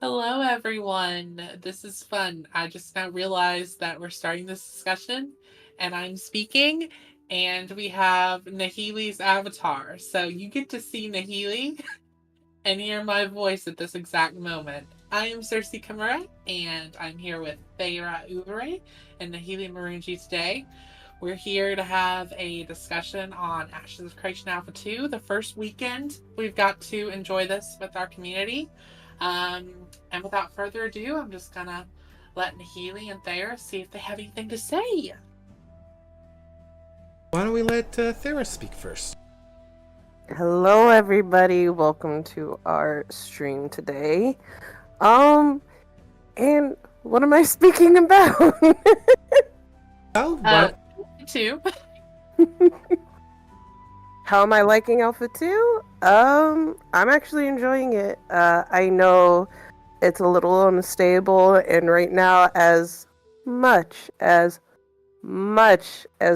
Hello, everyone. This is fun. I just now realized that we're starting this discussion and I'm speaking, and we have Nahele's avatar. So you get to see Nahele and hear my voice at this exact moment. I am Sersei and I'm here with Thyra Uvere and Nahele Marunji today. We're here to have a discussion on Ashes of Creation Alpha 2, the first weekend. We've got to enjoy this with our community. And without further ado, I'm just gonna let Nahele and Thyra see if they have anything to say. Why don't we let Thyra speak first? Hello, everybody. Welcome to our stream today. And what am I speaking about? Oh, Two. How am I liking Alpha 2? I'm actually enjoying it. I know it's a little unstable, and right now, as much as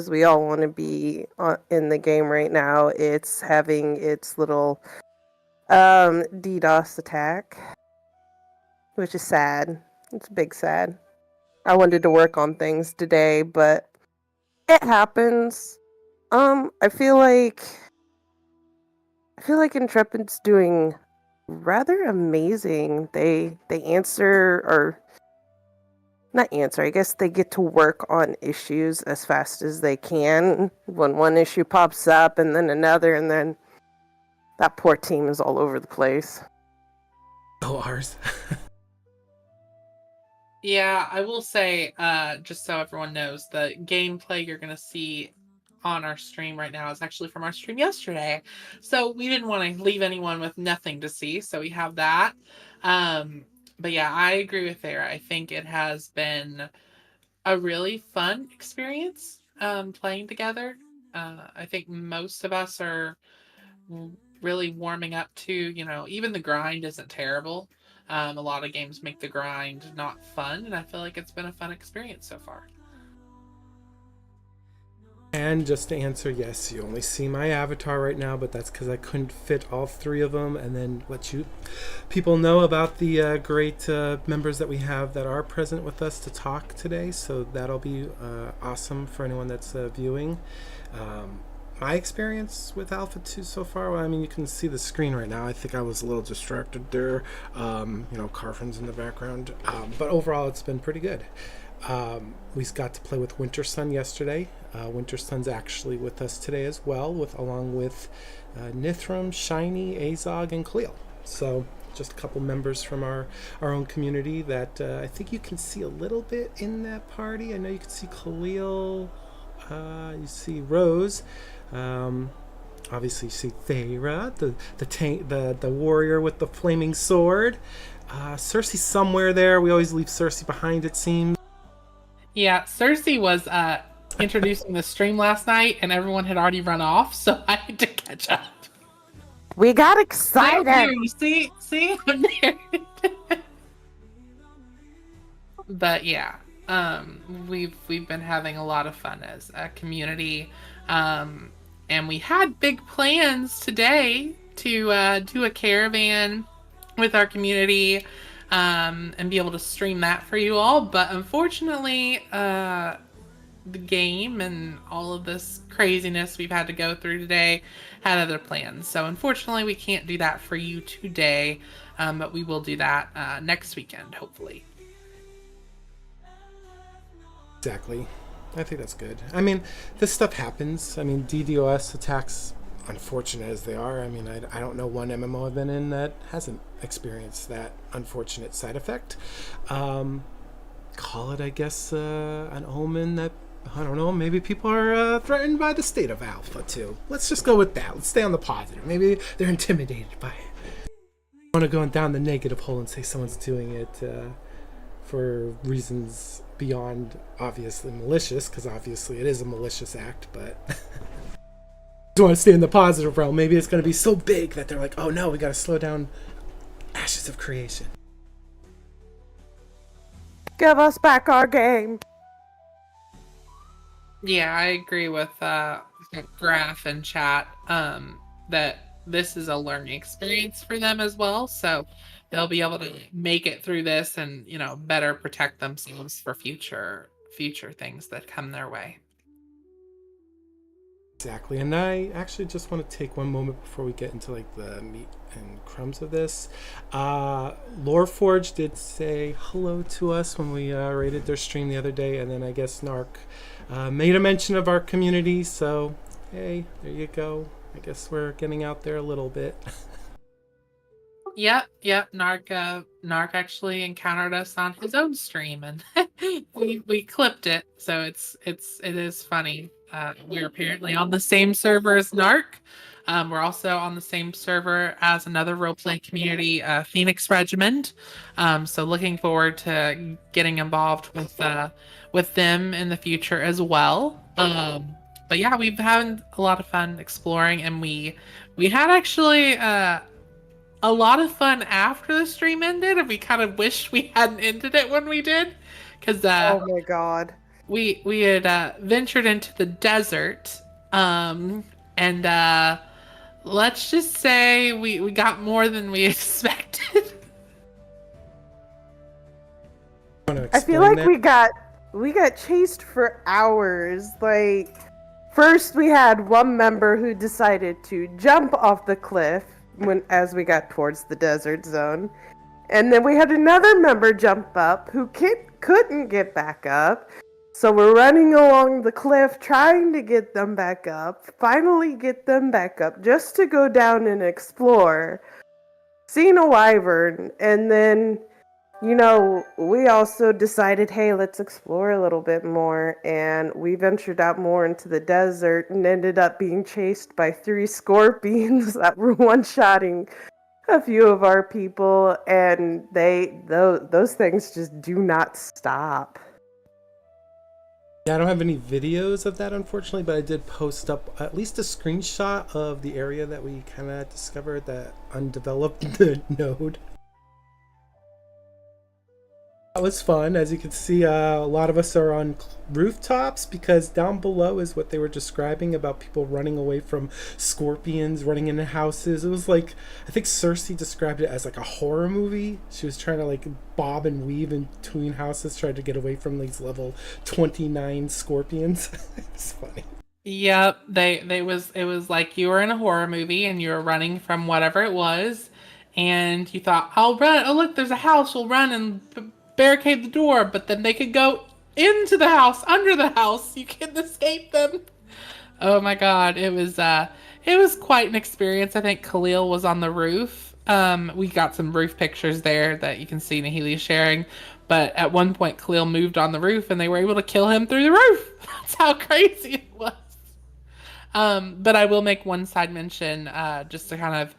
we all want to be in the game right now, it's having its little DDoS attack, which is sad. It's big sad. I wanted to work on things today, but it happens. I feel like Intrepid's doing rather amazing. They answer, or not answer, I guess they get to work on issues as fast as they can when one issue pops up and then another, and then that poor team is all over the place. Oh, ours. Yeah, I will say, just so everyone knows, the gameplay you're gonna see on our stream right now is actually from our stream yesterday. So we didn't want to leave anyone with nothing to see, so we have that. But yeah, I agree with Thyra. I think it has been a really fun experience playing together. I think most of us are really warming up to, even the grind isn't terrible. A lot of games make the grind not fun, and I feel like it's been a fun experience so far. And just to answer, yes, you only see my avatar right now, but that's because I couldn't fit all three of them, and then let you people know about the great members that we have that are present with us to talk today. So that'll be awesome for anyone that's viewing. My experience with Alpha 2 so far, well, I mean, you can see the screen right now. I think I was a little distracted there. Carfin's in the background. But overall, it's been pretty good. We got to play with Winter Sun yesterday. Winter Sun's actually with us today as well, along with Nithram, Shiny, Azog, and Khalil. So just a couple members from our own community that I think you can see a little bit in that party. I know you can see Khalil, you see Rose, obviously you see Thyra, the warrior with the flaming sword. Sersei somewhere there. We always leave Sersei behind, it seems. Yeah, Sersei was introducing the stream last night, and everyone had already run off, so I had to catch up. We got excited. See, I'm there. But yeah, we've been having a lot of fun as a community, and we had big plans today to do a caravan with our community, and be able to stream that for you all. But unfortunately, the game and all of this craziness we've had to go through today had other plans. So unfortunately, we can't do that for you today, but we will do that next weekend, hopefully. Exactly. I think that's good. I mean, this stuff happens. I mean, DDoS attacks, unfortunate as they are, I mean, I don't know one MMO I've been in that hasn't experienced that unfortunate side effect. Call it, I guess, an omen that, I don't know, maybe people are threatened by the state of Alpha too. Let's just go with that. Let's stay on the positive. Maybe they're intimidated by it. I want to go down the negative hole and say someone's doing it for reasons beyond obviously malicious, because obviously it is a malicious act, but I want to stay in the positive realm. Maybe it's going to be so big that they're like, oh no, we got to slow down Ashes of Creation. Give us back our game. Yeah, I agree with Graph and chat, that this is a learning experience for them as well. So they'll be able to make it through this and, better protect themselves for future things that come their way. Exactly. And I actually just want to take one moment before we get into like the meat and crumbs of this. Loreforge did say hello to us when we rated their stream the other day, and then I guess Narc made a mention of our community, so hey, there you go. I guess we're getting out there a little bit. Yep. Narc actually encountered us on his own stream, and we clipped it, so it is funny. We're apparently on the same server as Narc. We're also on the same server as another roleplay community, Phoenix Regiment. So looking forward to getting involved with them in the future as well. But yeah, we've had a lot of fun exploring, and we had actually a lot of fun after the stream ended, and we kind of wish we hadn't ended it when we did, because oh my god, we had ventured into the desert, and let's just say we got more than we expected. I feel like we got chased for hours. Like, first we had one member who decided to jump off the cliff as we got towards the desert zone. And then we had another member jump up who couldn't get back up. So we're running along the cliff trying to get them back up. Finally get them back up just to go down and explore. Seen a wyvern, and then we also decided, hey, let's explore a little bit more, and we ventured out more into the desert and ended up being chased by 3 scorpions that were one-shotting a few of our people, and those things just do not stop. Yeah, I don't have any videos of that, unfortunately, but I did post up at least a screenshot of the area that we kind of discovered, that undeveloped node. That was fun. As you can see, a lot of us are on rooftops because down below is what they were describing about people running away from scorpions, running into houses. It was like, I think Sersei described it as like a horror movie. She was trying to like bob and weave in between houses, trying to get away from these level 29 scorpions. It's funny. Yep, it was like you were in a horror movie and you were running from whatever it was, and you thought, I'll run. Oh look, there's a house. We'll run and barricade the door. But then they could go into the house, under the house. You couldn't escape them. Oh my God, it was quite an experience. I think Khalil was on the roof. We got some roof pictures there that you can see Nahele sharing. But at one point, Khalil moved on the roof, and they were able to kill him through the roof. That's how crazy it was. But I will make one side mention, just to kind of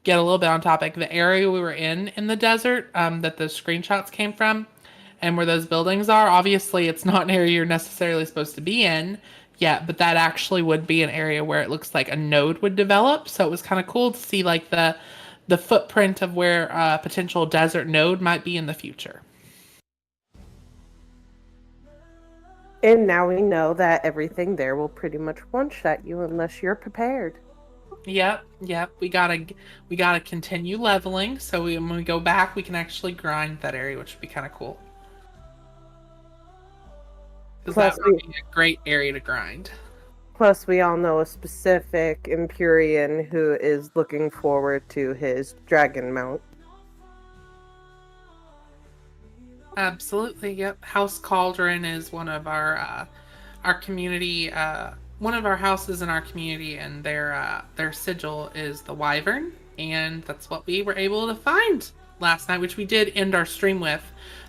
get a little bit on topic. The area we were in the desert, that the screenshots came from, and where those buildings are, obviously it's not an area you're necessarily supposed to be in yet, but that actually would be an area where it looks like a node would develop. So it was kind of cool to see like the footprint of where a potential desert node might be in the future. And now we know that everything there will pretty much one-shot you unless you're prepared. Yep. We gotta continue leveling, so when we go back, we can actually grind that area, which would be kind of cool. Because that would be a great area to grind. Plus, we all know a specific Empyrean who is looking forward to his dragon mount. Absolutely, yep. House Cauldron is one of our community, one of our houses in our community, and their sigil is the wyvern, and that's what we were able to find last night, which we did end our stream with.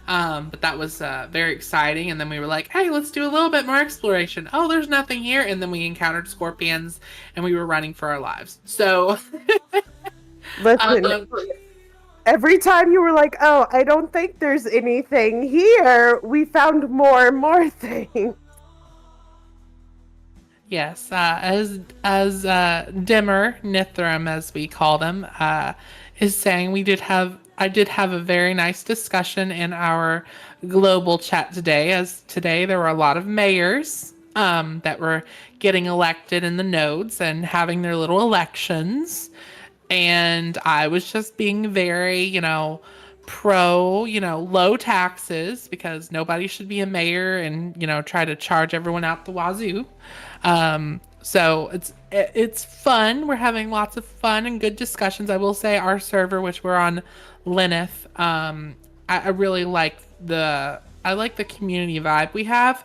But that was very exciting, and then we were like, hey, let's do a little bit more exploration. Oh, there's nothing here, and then we encountered scorpions, and we were running for our lives. So, listen, every time you were like, oh, I don't think there's anything here, we found more and more things. Yes, as Dimmer, Nithram, as we call them, is saying, I did have a very nice discussion in our global chat today, as today there were a lot of mayors that were getting elected in the nodes and having their little elections. And I was just being very, pro, low taxes, because nobody should be a mayor and, try to charge everyone out the wazoo. So it's fun. We're having lots of fun and good discussions. I will say our server, which we're on Lineth, I really like the community vibe we have.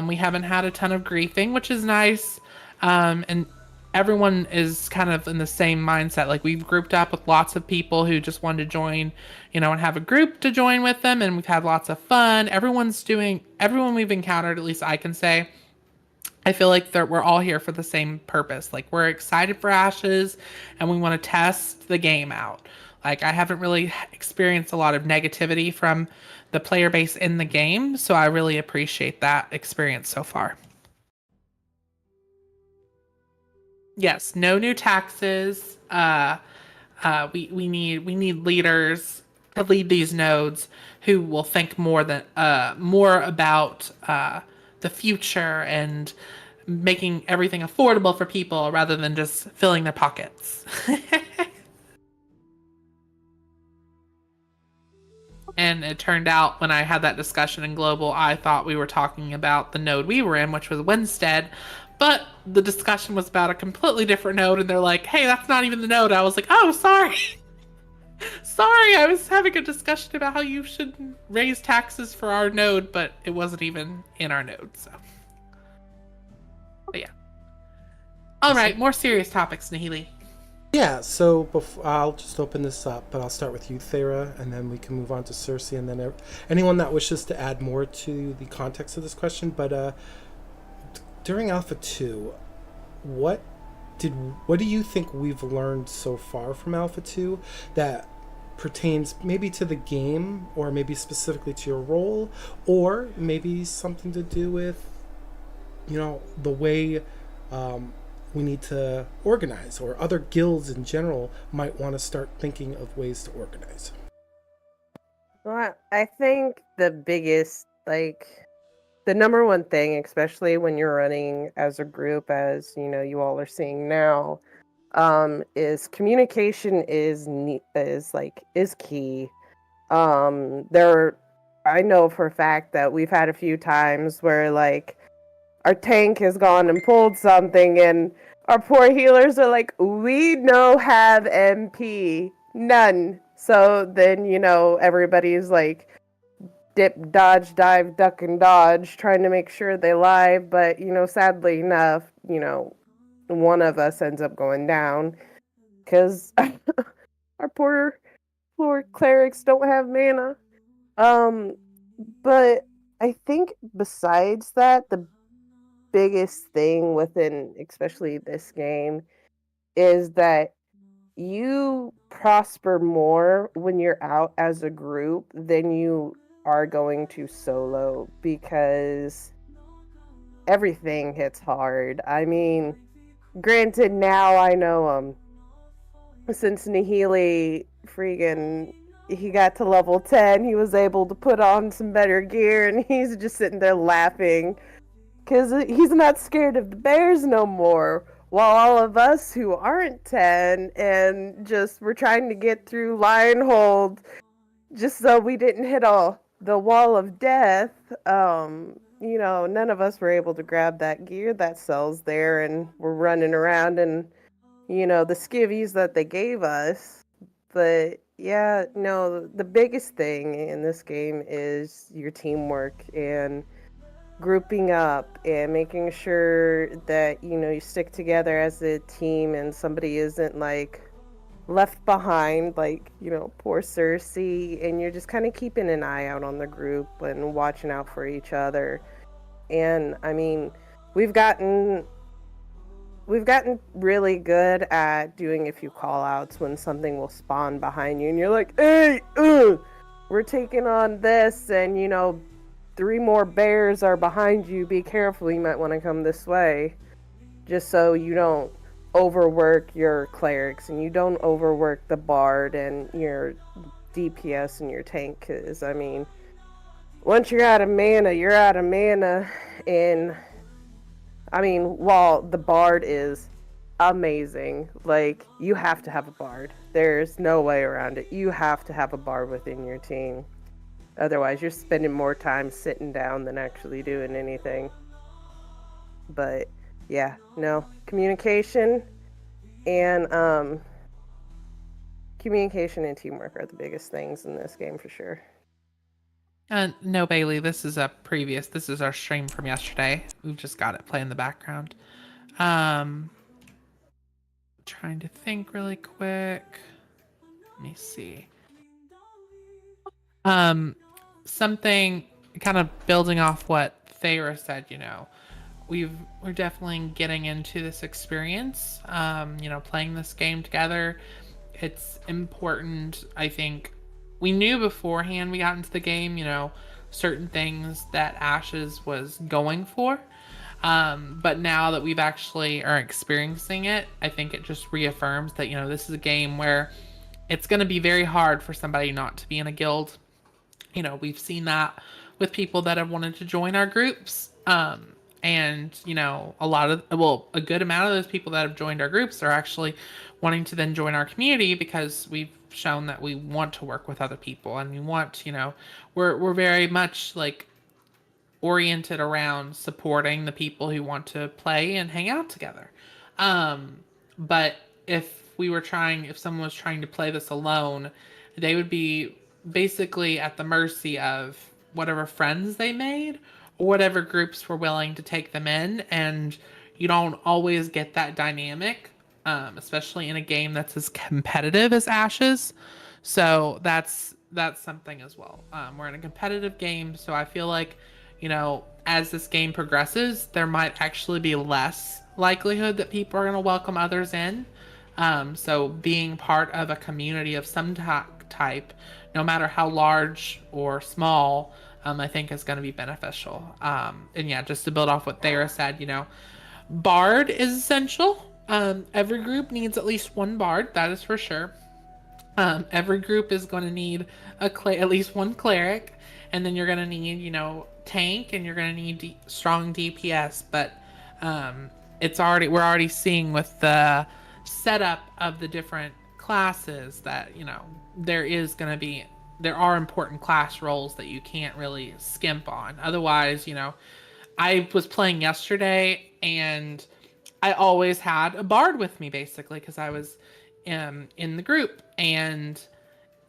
We haven't had a ton of griefing, which is nice. And everyone is kind of in the same mindset. Like, we've grouped up with lots of people who just wanted to join, and have a group to join with them, and we've had lots of fun. Everyone we've encountered, at least I can say, I feel like we're all here for the same purpose. Like, we're excited for Ashes, and we want to test the game out. Like, I haven't really experienced a lot of negativity from the player base in the game, so I really appreciate that experience so far. Yes, no new taxes. We need leaders to lead these nodes who will think more about the future and making everything affordable for people rather than just filling their pockets. And it turned out when I had that discussion in Global, I thought we were talking about the node we were in, which was Winstead. But the discussion was about a completely different node, and they're like, hey, that's not even the node. I was like, oh, sorry. Sorry, I was having a discussion about how you should raise taxes for our node, but it wasn't even in our node, so. But yeah. All right, more serious topics, Nahele. Yeah, so I'll just open this up, but I'll start with you, Thyra, and then we can move on to Sersei, and then anyone that wishes to add more to the context of this question. But during Alpha 2, what do you think we've learned so far from Alpha 2 that pertains maybe to the game, or maybe specifically to your role, or maybe something to do with, the way we need to organize, or other guilds in general might want to start thinking of ways to organize? Well, I think the biggest, the number one thing, especially when you're running as a group, as you all are seeing now, is communication is key. I know for a fact that we've had a few times where our tank has gone and pulled something, and our poor healers are like, we no have MP, none. So then everybody's like dip, dodge, dive, duck, and dodge, trying to make sure they live. But sadly enough, one of us ends up going down because our poor clerics don't have mana. But I think besides that, the biggest thing within especially this game is that you prosper more when you're out as a group than you are going to solo, because everything hits hard. I mean, granted, now I know since Nahele he got to level 10, he was able to put on some better gear, and he's just sitting there laughing because he's not scared of the bears no more. While all of us who aren't 10 and just were trying to get through Lionhold just so we didn't hit the wall of death, none of us were able to grab that gear that sells there, and we're running around and, the skivvies that they gave us. But yeah, no, the biggest thing in this game is your teamwork and grouping up and making sure that you stick together as a team and somebody isn't left behind, poor Sersei, and you're just kind of keeping an eye out on the group and watching out for each other. And I mean, we've gotten really good at doing a few call outs when something will spawn behind you and you're like, hey, we're taking on this, and 3 more bears are behind you, be careful, you might want to come this way, just so you don't overwork your clerics and you don't overwork the bard and your DPS and your tank, because I mean, once you're out of mana, you're out of mana. And I mean, while the bard is amazing, you have to have a bard, there's no way around it, you have to have a bard within your team. Otherwise, you're spending more time sitting down than actually doing anything. But yeah, no, communication and teamwork are the biggest things in this game for sure. No, Bailey, this is our stream from yesterday. We've just got it play in the background. Trying to think really quick. Let me see. Something kind of building off what Thyra said, we're definitely getting into this experience, playing this game together. It's important. I think we knew beforehand we got into the game, certain things that Ashes was going for. But now that we've actually are experiencing it, I think it just reaffirms that, this is a game where it's going to be very hard for somebody not to be in a guild. We've seen that with people that have wanted to join our groups. And, a good amount of those people that have joined our groups are actually wanting to then join our community, because we've shown that we want to work with other people, and we want, we're very much oriented around supporting the people who want to play and hang out together. But if someone was trying to play this alone, they would be basically at the mercy of whatever friends they made or whatever groups were willing to take them in. And you don't always get that dynamic, especially in a game that's as competitive as Ashes. So that's something as well. We're in a competitive game, so I feel like, as this game progresses, there might actually be less likelihood that people are going to welcome others in. So being part of a community of some type, no matter how large or small, I think is going to be beneficial. And yeah, just to build off what Thyra said, Bard is essential. Every group needs at least one Bard, that is for sure. Every group is going to need at least one cleric, and then you're going to need, tank, and you're going to need strong DPS. But we're already seeing with the setup of the different classes that there are important class roles that you can't really skimp on. Otherwise, I was playing yesterday and I always had a bard with me basically because I was in the group. And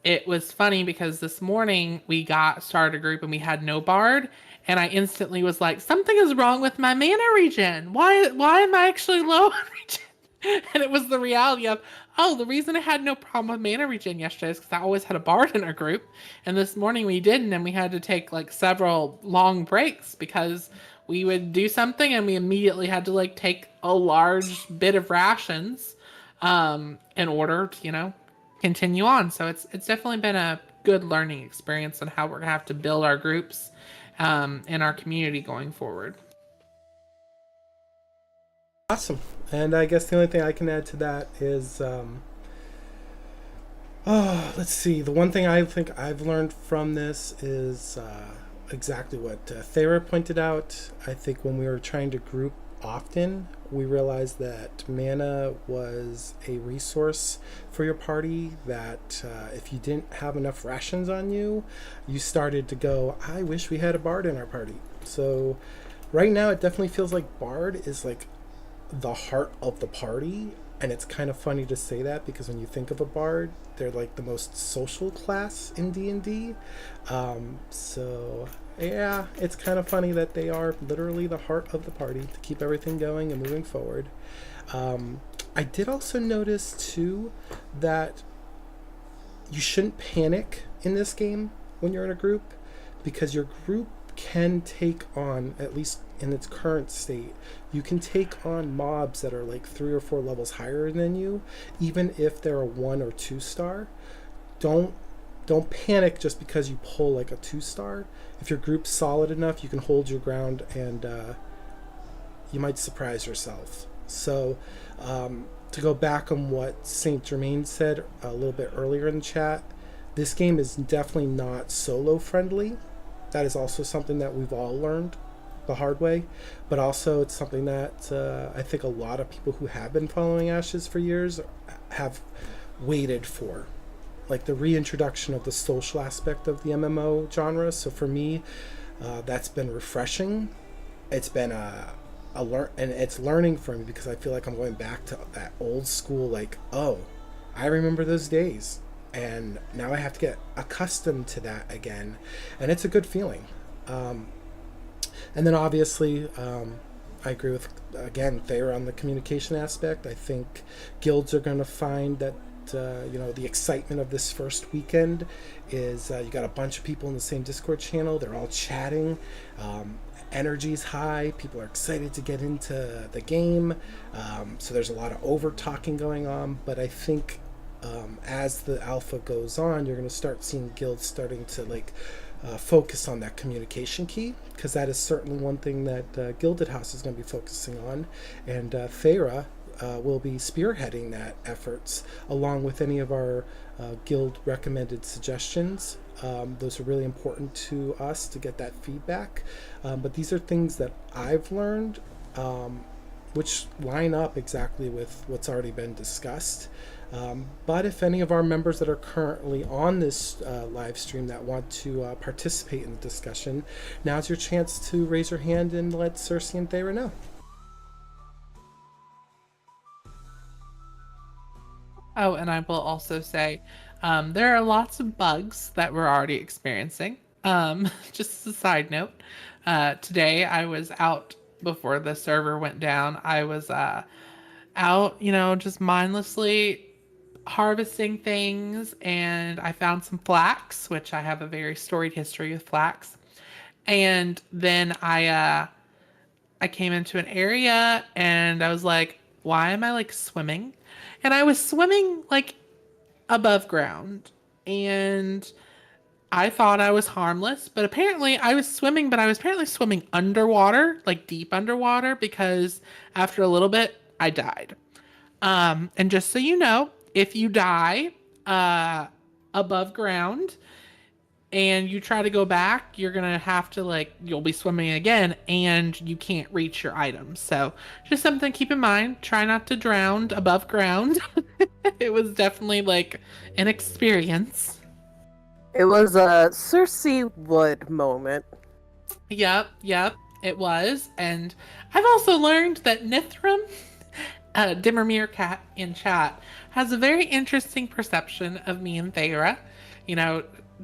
it was funny because this morning we started a group and we had no bard, and I instantly was like, something is wrong with my mana regen. Why am I actually low on regen? And it was the reality of, the reason I had no problem with mana regen yesterday is because I always had a bard in our group, and this morning we didn't, and we had to take like several long breaks because we would do something and we immediately had to like take a large bit of rations in order to, continue on. So it's definitely been a good learning experience on how we're gonna have to build our groups in our community going forward. Awesome. And I guess the only thing I can add to that is let's see, the one thing I think I've learned from this is exactly what Thyra pointed out. I think when we were trying to group often, we realized that mana was a resource for your party, that if you didn't have enough rations on you, you started to go, I wish we had a bard in our party. So right now it definitely feels like bard is like the heart of the party, and it's kind of funny to say that because when you think of a bard, they're like the most social class in D&D. So yeah, it's kind of funny that they are literally the heart of the party to keep everything going and moving forward. I did also notice too that you shouldn't panic in this game when you're in a group, because your group can take on, at least in its current state, you can take on mobs that are like 3 or 4 levels higher than you, even if they're a 1 or 2 star. Don't panic just because you pull like a 2 star. If your group's solid enough, you can hold your ground, and you might surprise yourself. So to go back on what Saint Germain said a little bit earlier in the chat, this game is definitely not solo friendly. That is also something that we've all learned the hard way, but also it's something that I think a lot of people who have been following Ashes for years have waited for, like the reintroduction of the social aspect of the MMO genre. So for me, that's been refreshing. It's been and it's learning for me because I feel like I'm going back to that old school, like, oh, I remember those days, and now I have to get accustomed to that again, and it's a good feeling. And then obviously, I agree with, again, Thyra on the communication aspect. I think guilds are going to find that the excitement of this first weekend is you got a bunch of people in the same Discord channel. They're all chatting. Energy's high. People are excited to get into the game. So there's a lot of over talking going on. But I think as the alpha goes on, you're going to start seeing guilds starting to focus on that communication key, because that is certainly one thing that Gilded House is going to be focusing on. And Thyra will be spearheading that efforts along with any of our guild recommended suggestions. Those are really important to us to get that feedback. But these are things that I've learned, which line up exactly with what's already been discussed. But if any of our members that are currently on this live stream that want to participate in the discussion, now's your chance to raise your hand and let Sersei and Thyra know. Oh, and I will also say there are lots of bugs that we're already experiencing. Just as a side note, today I was out before the server went down. I was out, just mindlessly harvesting things, and I found some flax, which I have a very storied history with flax. And then I came into an area and I was like, why am I like swimming? And I was swimming like above ground. And I thought I was harmless, but apparently I was swimming, but I was apparently swimming underwater, like deep underwater, because after a little bit, I died. And just so you know, if you die above ground, and you try to go back, you're gonna have to you'll be swimming again and you can't reach your items. So just something to keep in mind. Try not to drown above ground. It was definitely like an experience. It was a Cersei Wood moment. Yep, it was. And I've also learned that Nithram, Dimmermere Cat in chat, has a very interesting perception of me and Thyra.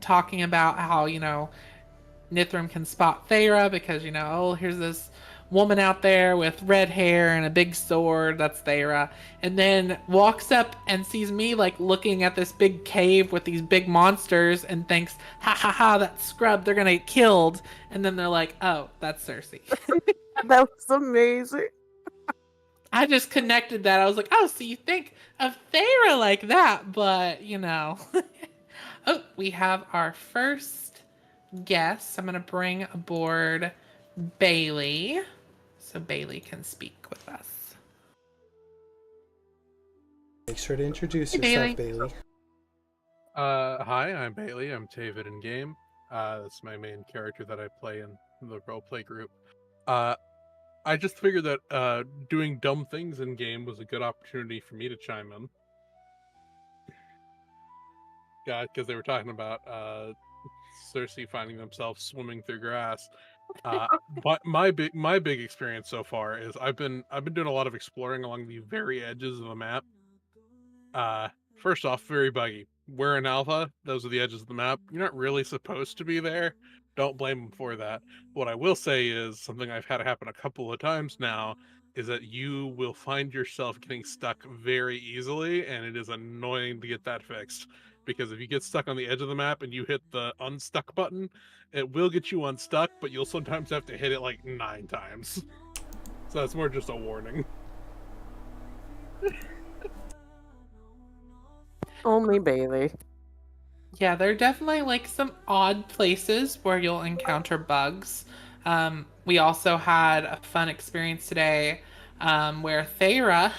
Talking about how, Nithram can spot Thyra because, oh, here's this woman out there with red hair and a big sword. That's Thyra. And then walks up and sees me looking at this big cave with these big monsters and thinks, ha ha ha, that scrub, they're gonna get killed. And then they're like, oh, that's Cersei. That was amazing. I just connected that. I was like, oh, so you think of Thyra like that, but Oh, we have our first guest. I'm going to bring aboard Bailey so Bailey can speak with us. Make sure to introduce yourself, Bailey. Hi, I'm Bailey. I'm Tavid in game. That's my main character that I play in the roleplay group. I just figured that doing dumb things in game was a good opportunity for me to chime in. Yeah, because they were talking about Cersei finding themselves swimming through grass. But my big experience so far is I've been doing a lot of exploring along the very edges of the map. First off, very buggy. We're in alpha. Those are the edges of the map. You're not really supposed to be there. Don't blame them for that. What I will say is something I've had happen a couple of times now is that you will find yourself getting stuck very easily, and it is annoying to get that fixed. Because if you get stuck on the edge of the map and you hit the unstuck button, it will get you unstuck, but you'll sometimes have to hit it 9 times. So that's more just a warning. Only Bailey. Yeah, there are definitely some odd places where you'll encounter bugs. We also had a fun experience today where Thyra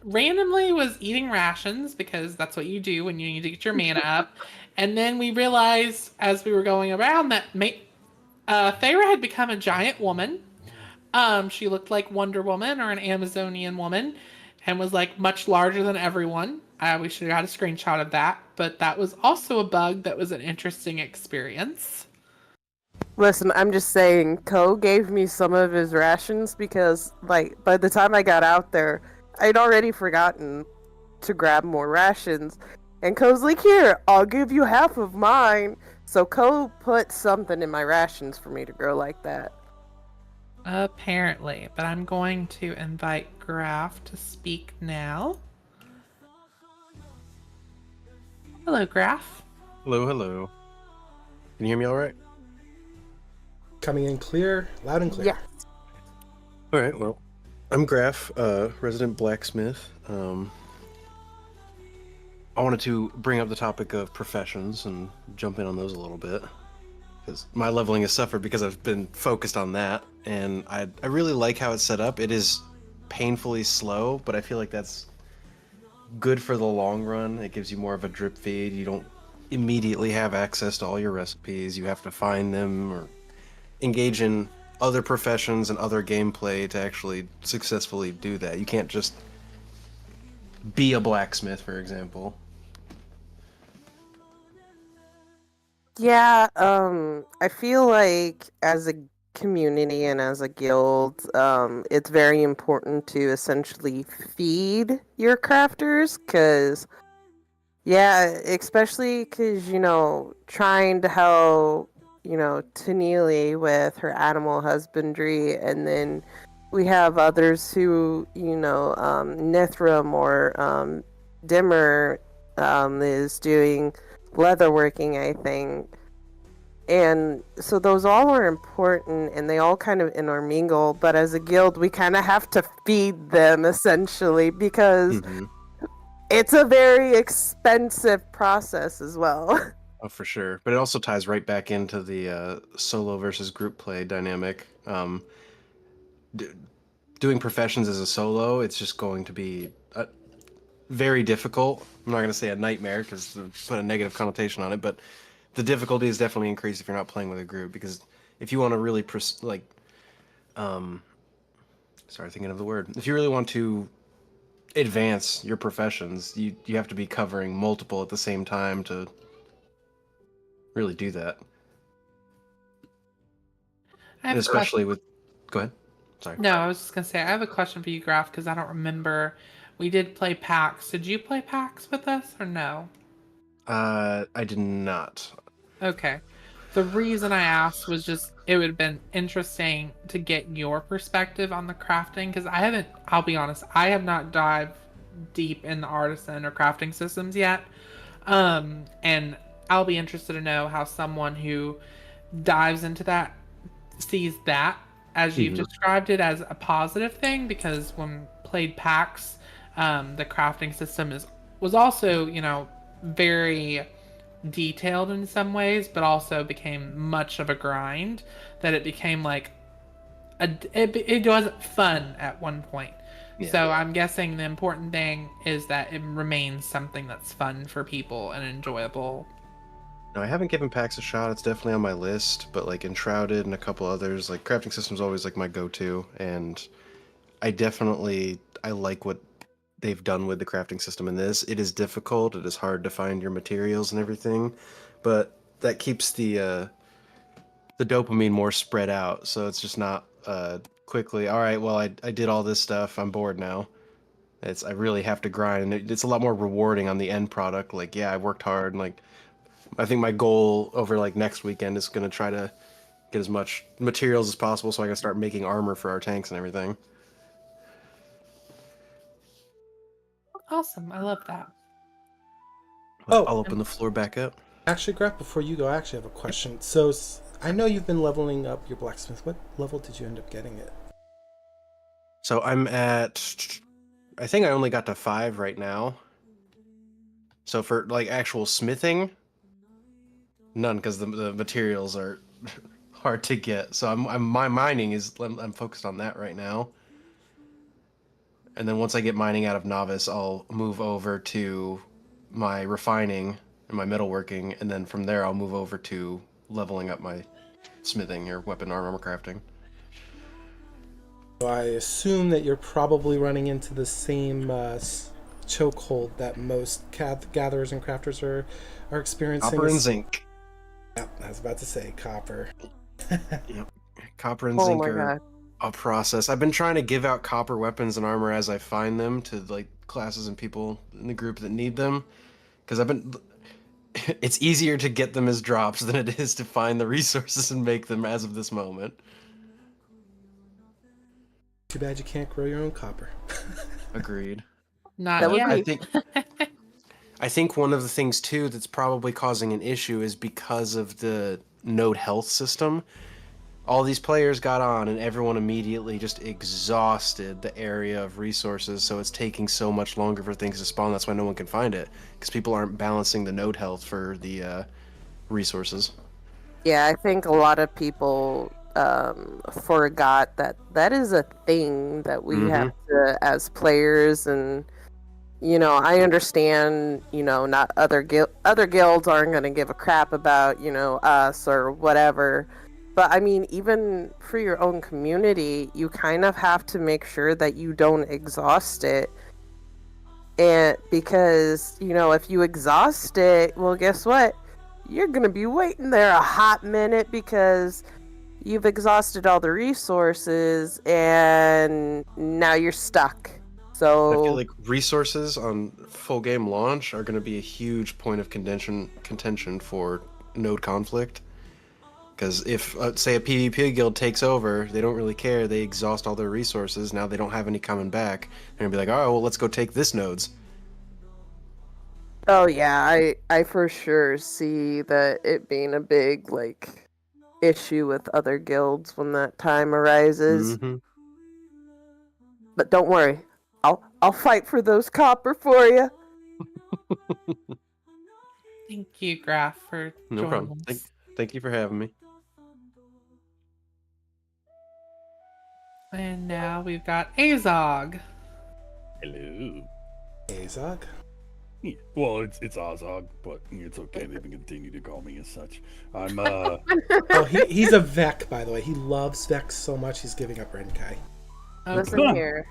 randomly was eating rations because that's what you do when you need to get your mana up. And then we realized as we were going around that Thyra had become a giant woman. She looked like Wonder Woman or an Amazonian woman and was much larger than everyone. We should have got a screenshot of that, but that was also a bug that was an interesting experience. Listen, I'm just saying, Ko gave me some of his rations because, by the time I got out there, I'd already forgotten to grab more rations. And Ko's like, here, I'll give you half of mine. So Ko put something in my rations for me to grow like that. Apparently, but I'm going to invite Graf to speak now. Hello, Graf. Hello. Can you hear me all right? Coming in clear, loud and clear. Yeah. All right, well, I'm Graf, resident blacksmith. I wanted to bring up the topic of professions and jump in on those a little bit. Because my leveling has suffered because I've been focused on that. And I really like how it's set up. It is painfully slow, but I feel like that's good for the long run. It gives you more of a drip feed. You don't immediately have access to all your recipes. You have to find them or engage in other professions and other gameplay to actually successfully do that. You can't just be a blacksmith, for example. Yeah, I feel like as a community and as a guild, it's very important to essentially feed your crafters, because, yeah, especially because, trying to help, Tennille with her animal husbandry, and then we have others who, Nithram or Dimmer is doing leatherworking, I think. And so those all are important and they all kind of intermingle, but as a guild, we kind of have to feed them essentially, because Mm-hmm. it's a very expensive process as well. Oh, for sure. But it also ties right back into the solo versus group play dynamic. D- Doing professions as a solo, it's just going to be very difficult. I'm not going to say a nightmare because put a negative connotation on it, but the difficulty is definitely increased if you're not playing with a group. Because if you want to really sorry, thinking of the word. If you really want to advance your professions, you have to be covering multiple at the same time to really do that. I And have a question. especially with, go ahead. Sorry. No, I was just gonna say I have a question for you, Graf, because I don't remember. We did play PAX. Did you play PAX with us or no? I did not. Okay. The reason I asked was just it would have been interesting to get your perspective on the crafting, because I haven't, I'll be honest, I have not dived deep in the artisan or crafting systems yet. And I'll be interested to know how someone who dives into that sees that, as you've Mhm. described it, as a positive thing, because when played PAX, the crafting system was also, very detailed in some ways, but also became much of a grind, that it became like it wasn't fun at one point. Yeah. So I'm guessing the important thing is that it remains something that's fun for people and enjoyable. No, I haven't given PAX a shot. It's definitely on my list, but like Enshrouded and a couple others, like crafting system's always like my go-to, and I like what they've done with the crafting system in this. It is difficult. It is hard to find your materials and everything, but that keeps the dopamine more spread out. So it's just not quickly. All right, well, I did all this stuff. I'm bored now. I really have to grind, and it's a lot more rewarding on the end product. Like, yeah, I worked hard, and like I think my goal over like next weekend is gonna try to get as much materials as possible so I can start making armor for our tanks and everything. Awesome, I love that. But Oh, I'll open the floor back up. actually, Graf, before you go, I actually have a question. So, I know you've been leveling up your blacksmith. What level did you end up getting it? So I'm at, I think I only got to 5 right now. So for like actual smithing, none, because the materials are hard to get. So my mining is, I'm focused on that right now. And then once I get mining out of novice, I'll move over to my refining and my metalworking, and then from there I'll move over to leveling up my smithing or weapon armor crafting. So I assume that you're probably running into the same chokehold that most gatherers and crafters are experiencing. Copper and zinc. Yeah, I was about to say copper. Yep. Copper and Oh zinc my are god. a process. I've been trying to give out copper weapons and armor as I find them to like classes and people in the group that need them, because it's easier to get them as drops than it is to find the resources and make them as of this moment. Too bad you can't grow your own copper. Agreed. Not That would yet. I think one of the things too that's probably causing an issue is because of the node health system. All these players got on and everyone immediately just exhausted the area of resources, so it's taking so much longer for things to spawn. That's why no one can find it, because people aren't balancing the node health for the resources. Yeah, I think a lot of people forgot that that is a thing that we have to, as players, and I understand, not other guilds aren't going to give a crap about, us or whatever. But I mean, even for your own community, you kind of have to make sure that you don't exhaust it. And because, if you exhaust it, well, guess what? You're going to be waiting there a hot minute because you've exhausted all the resources and now you're stuck. I feel So, like resources on full game launch are going to be a huge point of contention for node conflict. Because if, say, a PvP guild takes over, they don't really care. They exhaust all their resources. Now they don't have any coming back. They're going to be like, oh, well, let's go take this nodes. oh yeah, I for sure see that it being a big, like, issue with other guilds when that time arises. Mm-hmm. But don't worry, I'll fight for those copper for you. Thank you, Graf, for No joining problem. us. Thank you for having me. And now we've got Azog. Hello. Azog? Yeah, well, it's Ozog, but it's okay. They can continue to call me as such. I'm Oh, he's a Vec, by the way. He loves Vec so much he's giving up Renkai. Listen here.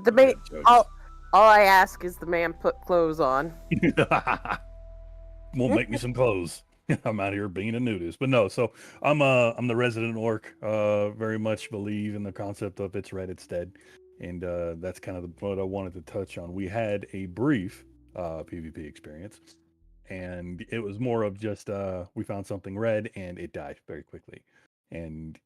The man, all I ask is the man put clothes on. Won't make me some clothes. I'm out here being a nudist, but no. So I'm the resident orc. Very much believe in the concept of it's red, it's dead, and that's kind of what I wanted to touch on. We had a brief PvP experience, and it was more of just we found something red and it died very quickly, and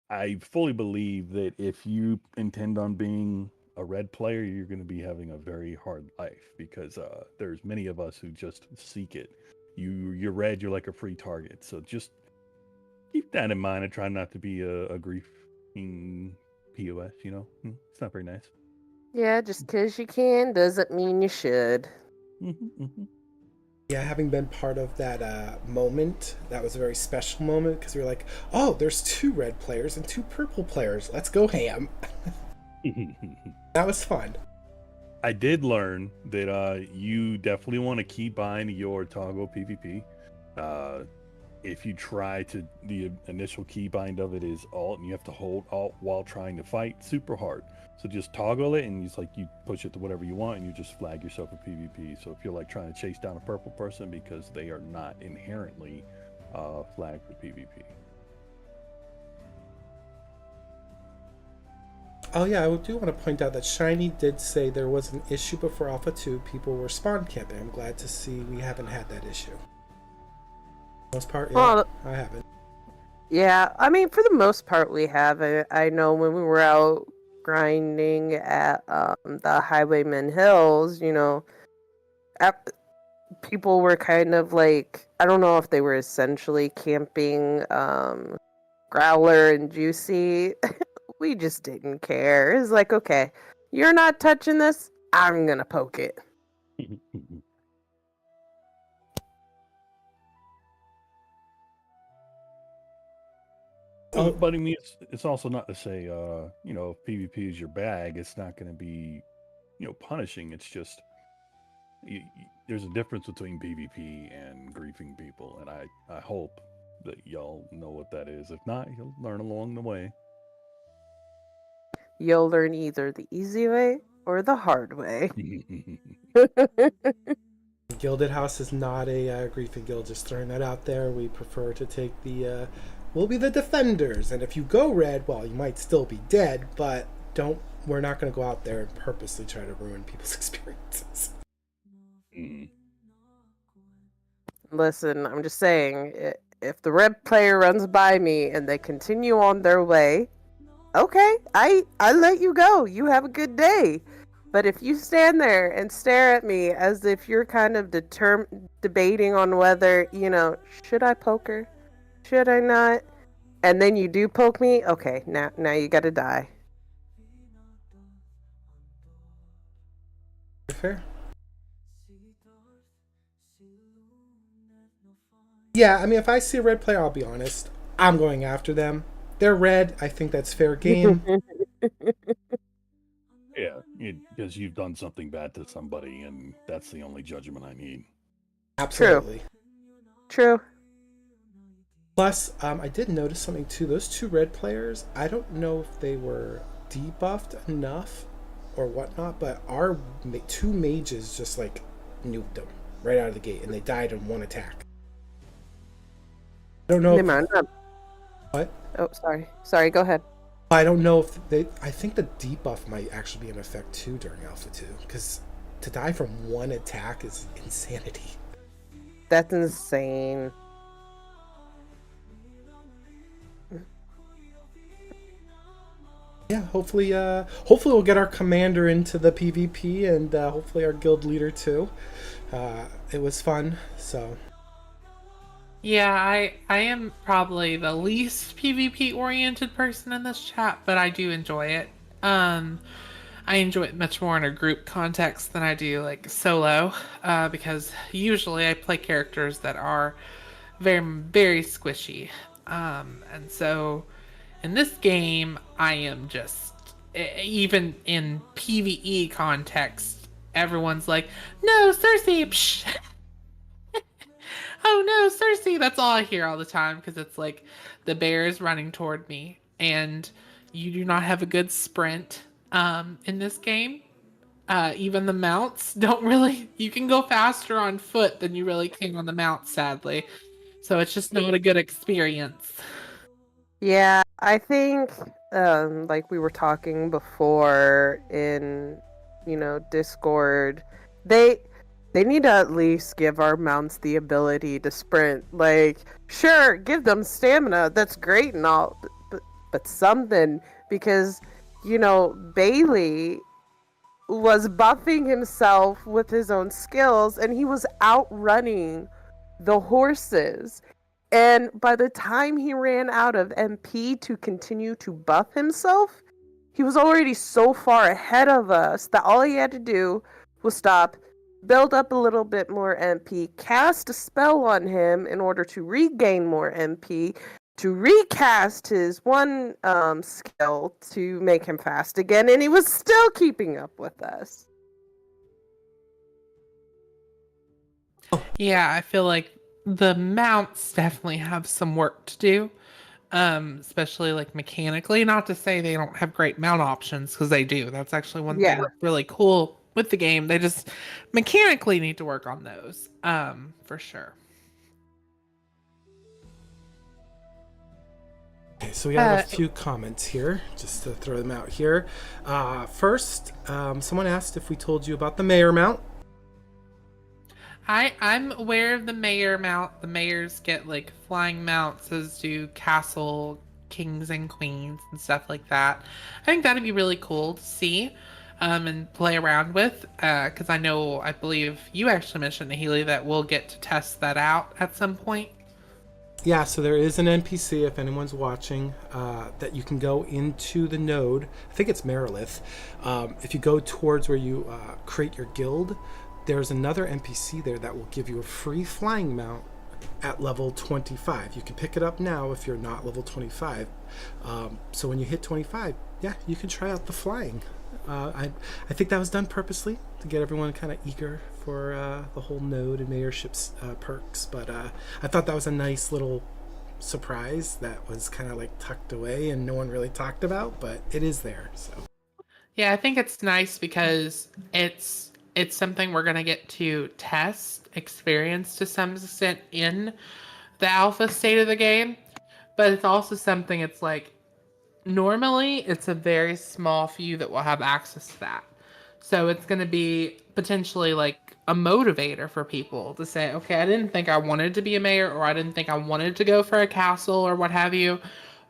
I fully believe that if you intend on being a red player, you're going to be having a very hard life because there's many of us who just seek it. You're red, you're like a free target. So just keep that in mind and try not to be a griefing POS, It's not very nice. Yeah, just because you can doesn't mean you should. Yeah, having been part of that moment, that was a very special moment because we were like, oh, there's 2 red players and 2 purple players. Let's go ham. That was fun. I did learn that you definitely want to keep buying your toggle PvP. If you try to, the initial keybind of it is alt, and you have to hold alt while trying to fight. Super hard. So just toggle it, and it's like you push it to whatever you want, and you just flag yourself a PvP. So if you're like trying to chase down a purple person because they are not inherently flagged for PvP. Oh yeah, I do want to point out that Shiny did say there was an issue before Alpha 2. People were spawn camping. I'm glad to see we haven't had that issue. Most part, yeah, Well, I haven't. Yeah, I mean, for the most part, we have. I know when we were out grinding at the Highwayman Hills, people were kind of like, I don't know if they were essentially camping Growler and Juicy. We just didn't care. It's like, okay, you're not touching this, I'm gonna poke it. But I mean, it's also not to say, if PvP is your bag, it's not going to be, punishing. It's just there's a difference between PvP and griefing people, and I hope that y'all know what that is. If not, you'll learn along the way. You'll learn either the easy way or the hard way. Gilded House is not a griefing guild, just throwing that out there. We prefer to take the we'll be the defenders, and if you go red, well, you might still be dead, but we're not going to go out there and purposely try to ruin people's experiences. Listen, I'm just saying, if the red player runs by me and they continue on their way, okay, I let you go. You have a good day. But if you stand there and stare at me as if you're kind of debating on whether, should I poke her? Should I not? And then you do poke me, okay, now you gotta die. Fair. Yeah, I mean, if I see a red player, I'll be honest, I'm going after them. They're red. I think that's fair game. Yeah, because you've done something bad to somebody, and that's the only judgment I need. Absolutely. True. Plus, I did notice something too. Those 2 red players, I don't know if they were debuffed enough or whatnot, but our two mages just like nuked them right out of the gate, and they died in one attack. I don't know. They might not. What? Oh, sorry. Go ahead. I don't know if they. I think the debuff might actually be in effect too during Alpha 2, because to die from one attack is insanity. That's insane. Yeah, hopefully we'll get our commander into the PvP, and hopefully our guild leader too. It was fun, so. Yeah, I am probably the least PvP oriented person in this chat, but I do enjoy it. I enjoy it much more in a group context than I do like solo, because usually I play characters that are very, very squishy. And so in this game, I am just, even in PvE context, everyone's like, no, Sersei, psh. Oh no, Sersei! That's all I hear all the time, because it's like the bear is running toward me, and you do not have a good sprint in this game. Even the mounts don't really. You can go faster on foot than you really can on the mount, sadly. So it's just not a good experience. Yeah, I think like we were talking before in, Discord, they need to at least give our mounts the ability to sprint. Like, sure, give them stamina. That's great and all, but something, because Bailey was buffing himself with his own skills, and he was outrunning the horses. And by the time he ran out of MP to continue to buff himself, he was already so far ahead of us that all he had to do was stop, build up a little bit more MP, cast a spell on him in order to regain more MP, to recast his one skill to make him fast again, and he was still keeping up with us. Yeah, I feel like the mounts definitely have some work to do, especially like mechanically. Not to say they don't have great mount options, because they do. That's actually one thing that's really cool with the game. They just mechanically need to work on those, for sure. Okay, so we have a few comments here, just to throw them out here. First, someone asked if we told you about the mayor mount. I'm aware of the mayor mount. The mayors get like flying mounts, as do castle kings and queens and stuff like that. I think that'd be really cool to see and play around with, because I believe you actually mentioned, Nahele, that we'll get to test that out at some point. Yeah, so there is an NPC, if anyone's watching, that you can go into the node. I think it's Merilith. If you go towards where you create your guild, there's another NPC there that will give you a free flying mount at level 25. You can pick it up now if you're not level 25. So when you hit 25, yeah, you can try out the flying. I think that was done purposely to get everyone kind of eager for the whole node and mayorship's perks. But I thought that was a nice little surprise that was kind of like tucked away and no one really talked about, but it is there. So yeah, I think it's nice because it's something we're going to get to test, experience to some extent in the alpha state of the game. But it's also something, it's like, normally it's a very small few that will have access to that. So it's going to be potentially like a motivator for people to say, okay, I didn't think I wanted to be a mayor, or I didn't think I wanted to go for a castle or what have you.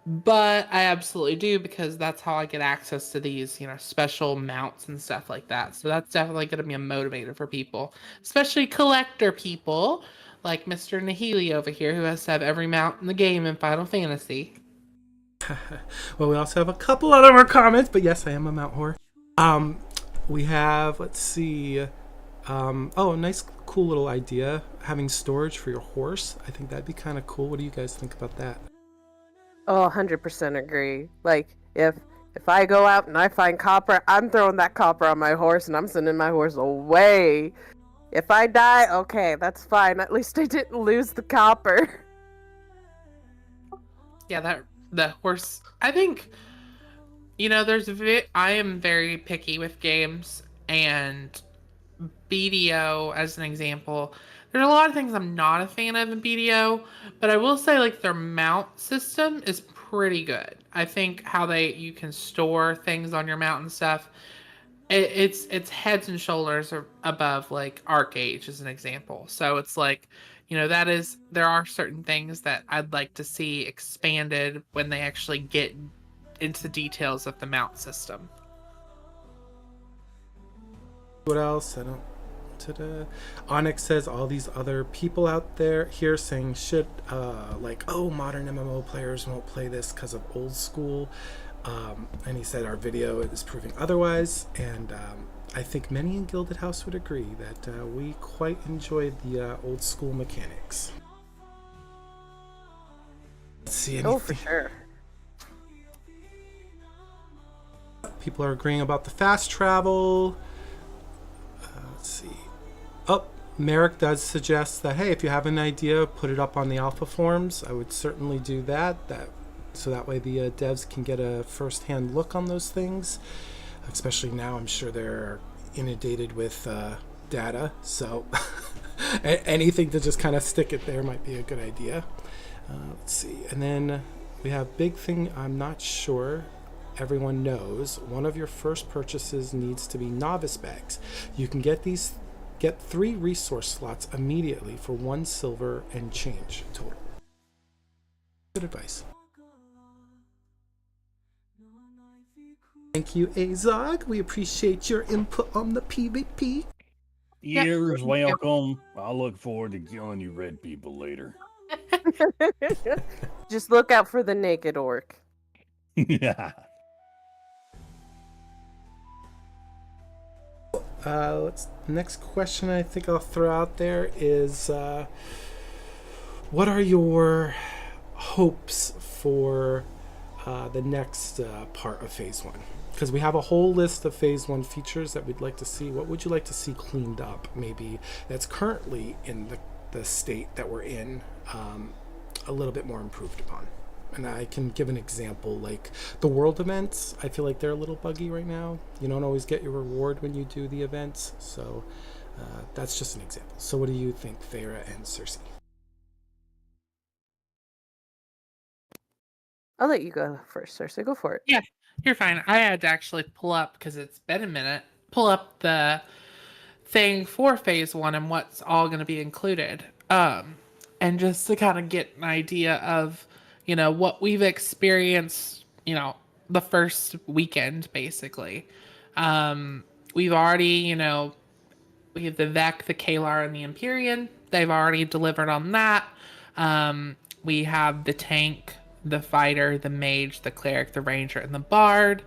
But I absolutely do, because that's how I get access to these, special mounts and stuff like that. So that's definitely going to be a motivator for people, especially collector people like Mr. Nahele over here, who has to have every mount in the game in Final Fantasy. Well, we also have a couple other more comments, but yes, I am a mount whore. We have, let's see, a nice, cool little idea, having storage for your horse. I think that'd be kind of cool. What do you guys think about that? Oh, 100% agree. Like, if I go out and I find copper, I'm throwing that copper on my horse and I'm sending my horse away. If I die, okay, that's fine. At least I didn't lose the copper. Yeah, the horse, I think I am very picky with games, and BDO as an example. There's a lot of things I'm not a fan of in BDO, but I will say like their mount system is pretty good. I think how they you can store things on your mount and stuff. It's heads and shoulders above like Arcade as an example. So it's like, that is there are certain things that I'd like to see expanded when they actually get into the details of the mount system. What else? I don't. Ta-da. Onyx says all these other people out there here saying shit like, oh, modern MMO players won't play this because of old school. And he said our video is proving otherwise. And I think many in Gilded House would agree that we quite enjoyed the old school mechanics. Let's see anything. Oh, for sure. People are agreeing about the fast travel. Let's see. Oh, Merrick does suggest that, hey, if you have an idea, put it up on the alpha forums. I would certainly do that. So that way the devs can get a first-hand look on those things. Especially now, I'm sure they're inundated with data. So anything to just kind of stick it there might be a good idea. Let's see. And then we have big thing. I'm not sure everyone knows, one of your first purchases needs to be novice bags. You can get 3 resource slots immediately for 1 silver and change total. Good advice. Thank you, Azog. We appreciate your input on the PvP. Ears welcome. I look forward to killing you red people later. Just look out for the naked orc. Yeah. Next question I think I'll throw out there is what are your hopes for the next part of Phase 1? Because we have a whole list of Phase 1 features that we'd like to see. What would you like to see cleaned up, maybe, that's currently in the state that we're in, a little bit more improved upon? And I can give an example, like the world events. I feel like they're a little buggy right now. You don't always get your reward when you do the events. So that's just an example. So what do you think, Thyra and Sersei? I'll let you go first, Sersei. Go for it. Yeah, you're fine. I had to actually pull up, because it's been a minute, pull up the thing for Phase 1 and what's all going to be included. And just to kind of get an idea of, what we've experienced, the first weekend, basically. We've already, we have the Vec, the Kalar, and the Empyrean. They've already delivered on that. We have the tank, the fighter, the mage, the cleric, the ranger, and the bard.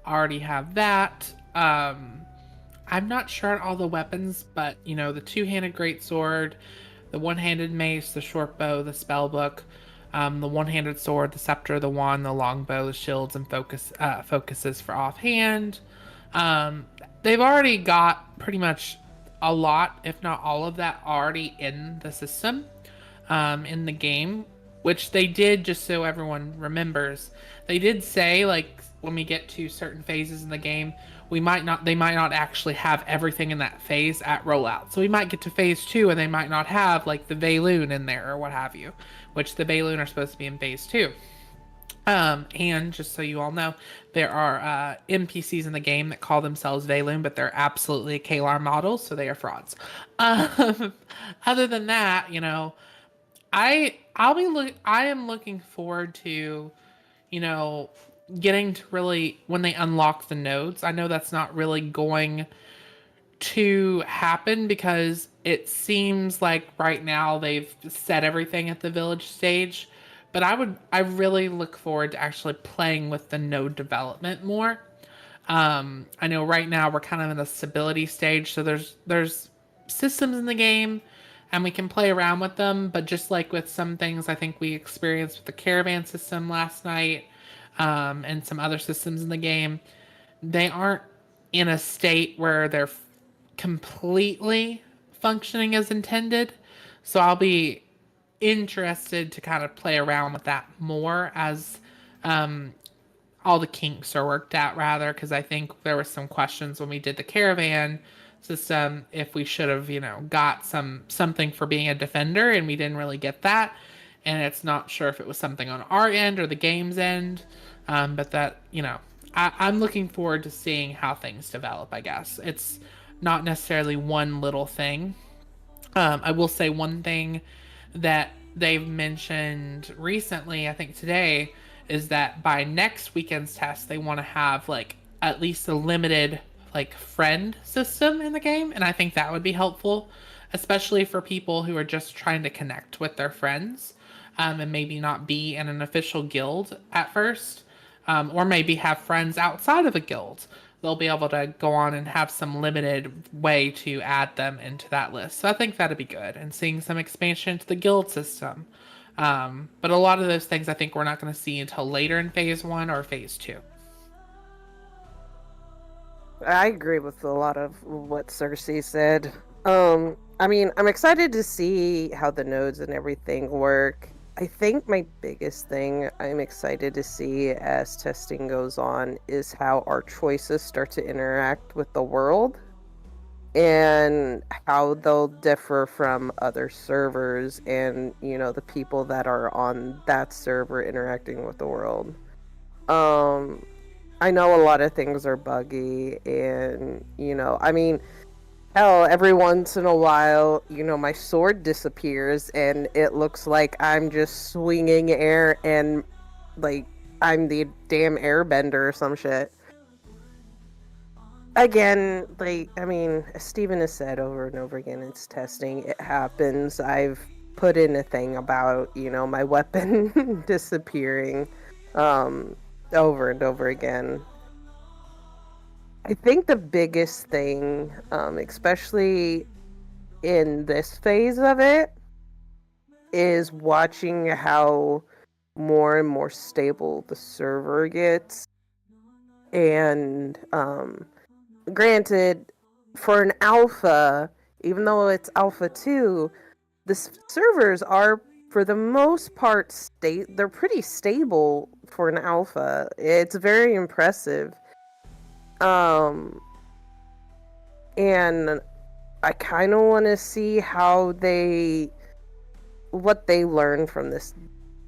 Already have that. I'm not sure on all the weapons, but the two-handed greatsword, the one-handed mace, the short bow, the spellbook, the one-handed sword, the scepter, the wand, the longbow, the shields, and focuses for offhand. They've already got pretty much a lot, if not all of that, already in the system, in the game, which they did, just so everyone remembers. They did say, like, when we get to certain phases in the game, they might not actually have everything in that phase at rollout. So we might get to phase 2 and they might not have like the Veyloon in there or what have you, which the Veyloon are supposed to be in phase 2. And just so you all know, there are NPCs in the game that call themselves Veyloon, but they're absolutely Kalar models, so they are frauds. Other than that, I am looking forward to, getting to really, when they unlock the nodes. I know that's not really going to happen because it seems like right now they've set everything at the village stage, but I really look forward to actually playing with the node development more. I know right now we're kind of in the stability stage, so there's systems in the game and we can play around with them, but just like with some things I think we experienced with the caravan system last night, and some other systems in the game, they aren't in a state where they're completely functioning as intended. So I'll be interested to kind of play around with that more as all the kinks are worked out, rather, because I think there were some questions when we did the caravan system if we should have, got something for being a defender, and we didn't really get that. And it's not sure if it was something on our end or the game's end. But that, I'm looking forward to seeing how things develop, I guess. It's not necessarily one little thing. I will say one thing that they've mentioned recently, I think today, is that by next weekend's test, they want to have like at least a limited like friend system in the game, and I think that would be helpful, especially for people who are just trying to connect with their friends, and maybe not be in an official guild at first, or maybe have friends outside of a guild. They'll be able to go on and have some limited way to add them into that list. So I think that'd be good, and seeing some expansion to the guild system. But a lot of those things I think we're not going to see until later in phase 1 or phase 2. I agree with a lot of what Sersei said. I mean, I'm excited to see how the nodes and everything work. I think my biggest thing I'm excited to see as testing goes on is how our choices start to interact with the world and how they'll differ from other servers and, the people that are on that server interacting with the world. I know a lot of things are buggy and, I mean, hell, every once in a while, my sword disappears and it looks like I'm just swinging air and like I'm the damn airbender or some shit. Again, as Steven has said over and over again, it's testing. It happens. I've put in a thing about, my weapon disappearing over and over again. I think the biggest thing, especially in this phase of it, is watching how more and more stable the server gets. And granted, for an alpha, even though it's alpha 2, the servers are, for the most part, they're pretty stable for an alpha. It's very impressive. And I kind of want to see what they learn from this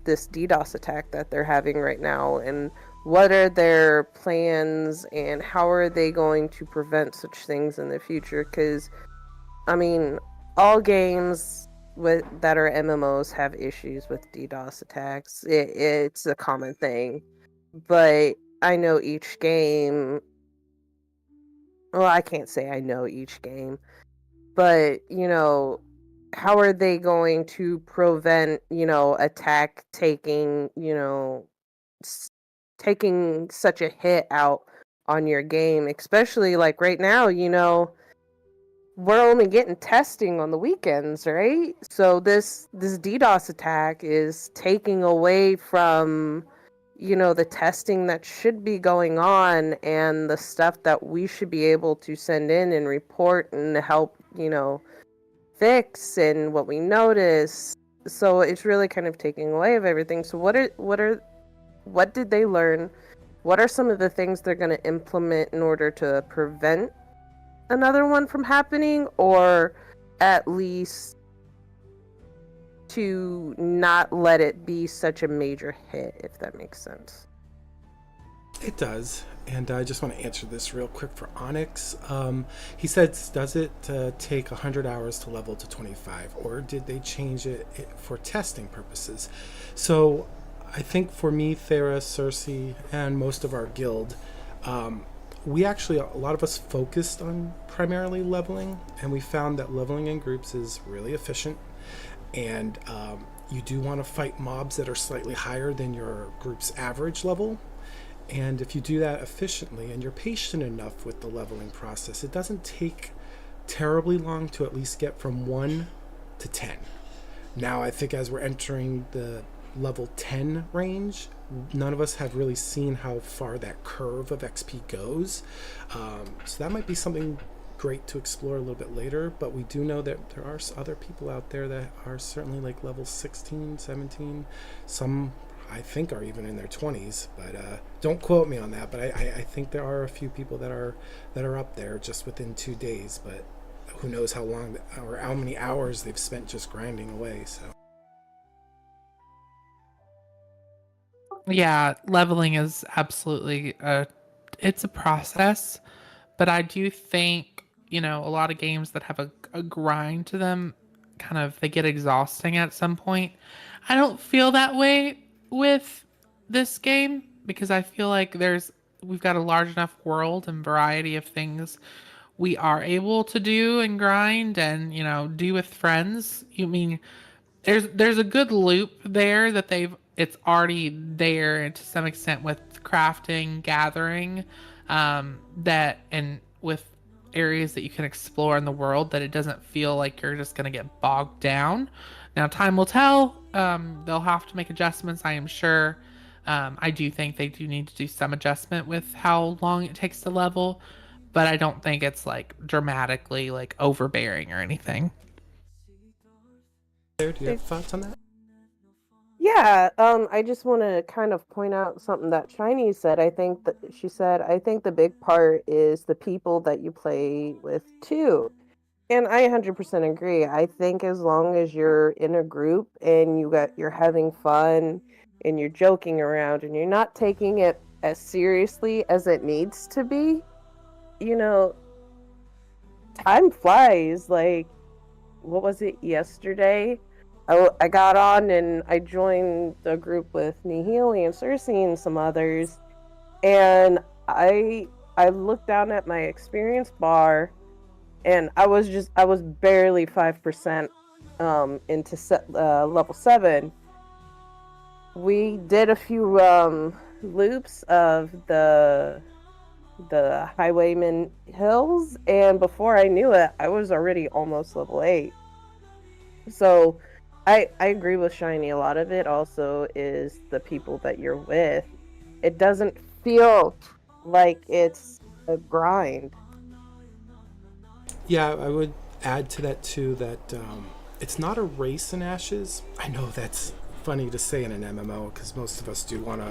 DDoS attack that they're having right now, and what are their plans, and how are they going to prevent such things in the future? Because, I mean, all games that are MMOs have issues with DDoS attacks. It's a common thing, but I know each game. Well, I can't say I know each game, but, how are they going to prevent, attack taking, taking such a hit out on your game, especially like right now, we're only getting testing on the weekends, right? So this DDoS attack is taking away from the testing that should be going on and the stuff that we should be able to send in and report and help, fix and what we notice. So it's really kind of taking away of everything. So what did they learn? What are some of the things they're going to implement in order to prevent another one from happening, or at least to not let it be such a major hit, if that makes sense? It does, and I just want to answer this real quick for Onyx. He said, does it take 100 hours to level to 25, or did they change it for testing purposes? So I think for me, Thyra, Sersei, and most of our guild, a lot of us focused on primarily leveling, and we found that leveling in groups is really efficient, and you do want to fight mobs that are slightly higher than your group's average level. And if you do that efficiently and you're patient enough with the leveling process, it doesn't take terribly long to at least get from 1 to 10. Now, I think as we're entering the level 10 range, none of us have really seen how far that curve of XP goes. So that might be something great to explore a little bit later, but we do know that there are other people out there that are certainly like level 16, 17, some I think are even in their 20s, but don't quote me on that. But I think there are a few people that are up there just within 2 days. But who knows how long or how many hours they've spent just grinding away. So Yeah, leveling is absolutely it's a process, but I do think, a lot of games that have a grind to them kind of they get exhausting at some point. I don't feel that way with this game because I feel like we've got a large enough world and variety of things we are able to do and grind and, do with friends. You mean there's a good loop there that it's already there to some extent with crafting, gathering, that and with areas that you can explore in the world that it doesn't feel like you're just gonna get bogged down. Now time will tell. They'll have to make adjustments, I am sure. I do think they do need to do some adjustment with how long it takes to level, but I don't think it's like dramatically like overbearing or anything. there, do you have thoughts on that? Yeah, I just want to kind of point out something that Shiny said. I think the big part is the people that you play with too. And I 100% agree. I think as long as you're in a group and you're having fun and you're joking around and you're not taking it as seriously as it needs to be, you know, time flies. Like, what was it yesterday? I got on and I joined the group with Nahele and Sersei and some others, and I looked down at my experience bar, and I was barely 5% into level 7. We did a few loops of the Highwayman Hills, and before I knew it, I was already almost level 8. So I agree with Shiny. A lot of it also is the people that you're with. It doesn't feel like it's a grind. Yeah, I would add to that too that it's not a race in Ashes. I know that's funny to say in an MMO because most of us do want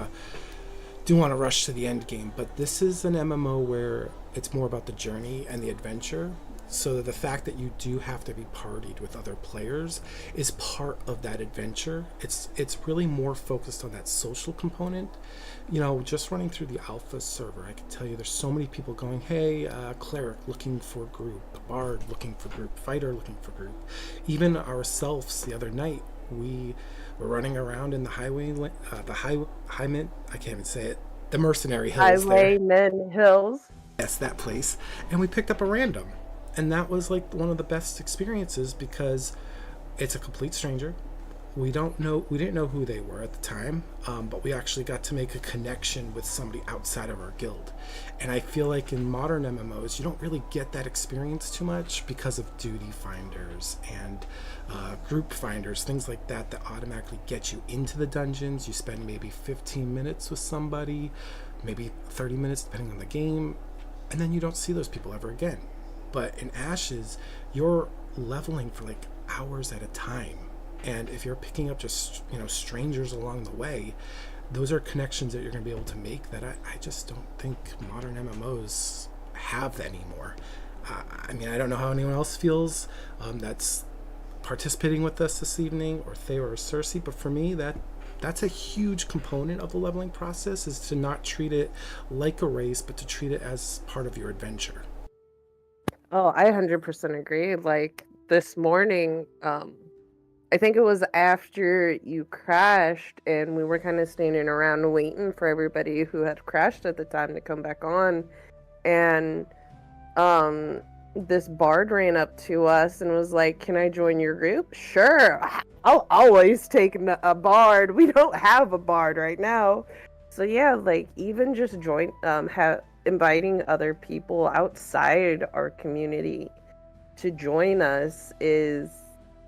to rush to the end game, but this is an MMO where it's more about the journey and the adventure. So the fact that you do have to be partied with other players is part of that adventure. It's really more focused on that social component. Just running through the alpha server, I can tell you there's so many people going, hey, cleric looking for group, bard looking for group, fighter looking for group. Even ourselves the other night, we were running around in the highman, I can't even say it, the mercenary hills there. Highwayman Hills. Yes, that place. And we picked up a random. And that was like one of the best experiences because it's a complete stranger. We didn't know who they were at the time, but we actually got to make a connection with somebody outside of our guild. And I feel like in modern MMOs, you don't really get that experience too much because of duty finders and group finders, things like that automatically get you into the dungeons. You spend maybe 15 minutes with somebody, maybe 30 minutes depending on the game, and then you don't see those people ever again. But in Ashes, you're leveling for like hours at a time. And if you're picking up just, strangers along the way, those are connections that you're going to be able to make that I just don't think modern MMOs have anymore. I don't know how anyone else feels that's participating with us this evening, or Thyra or Sersei, but for me, that's a huge component of the leveling process, is to not treat it like a race, but to treat it as part of your adventure. Oh, I 100% agree. Like this morning, I think it was after you crashed, and we were kind of standing around waiting for everybody who had crashed at the time to come back on. And this bard ran up to us and was like, "Can I join your group?" Sure, I'll always take a bard. We don't have a bard right now, so yeah, like even just inviting other people outside our community to join us is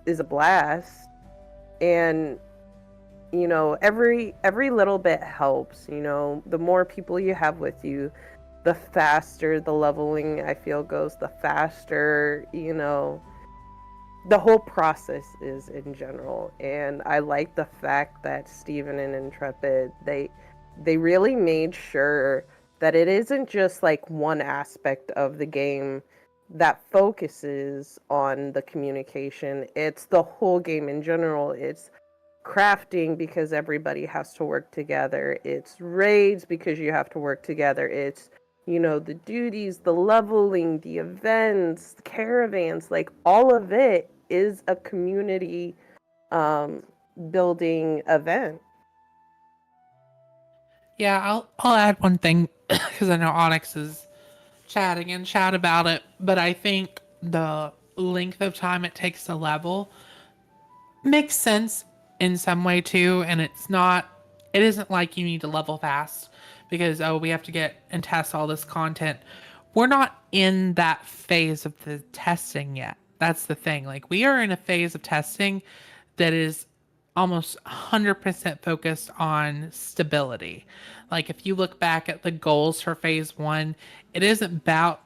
a blast. And every little bit helps. The more people you have with you, the faster the leveling I feel goes, the faster the whole process is in general. And I like the fact that Steven and Intrepid, they really made sure that it isn't just like one aspect of the game that focuses on the communication. It's the whole game in general. It's crafting because everybody has to work together. It's raids because you have to work together. It's, you know, the duties, the leveling, the events, the caravans, like all of it is a community um building event. Yeah, I'll add one thing because I know Onyx is chatting and chat about it, but I think the length of time it takes to level makes sense in some way too, and it isn't like you need to level fast because oh we have to get and test all this content. We're not in that phase of the testing yet. That's the thing. Like we are in a phase of testing that is almost 100% focused on stability. Like if you look back at the goals for phase 1, it isn't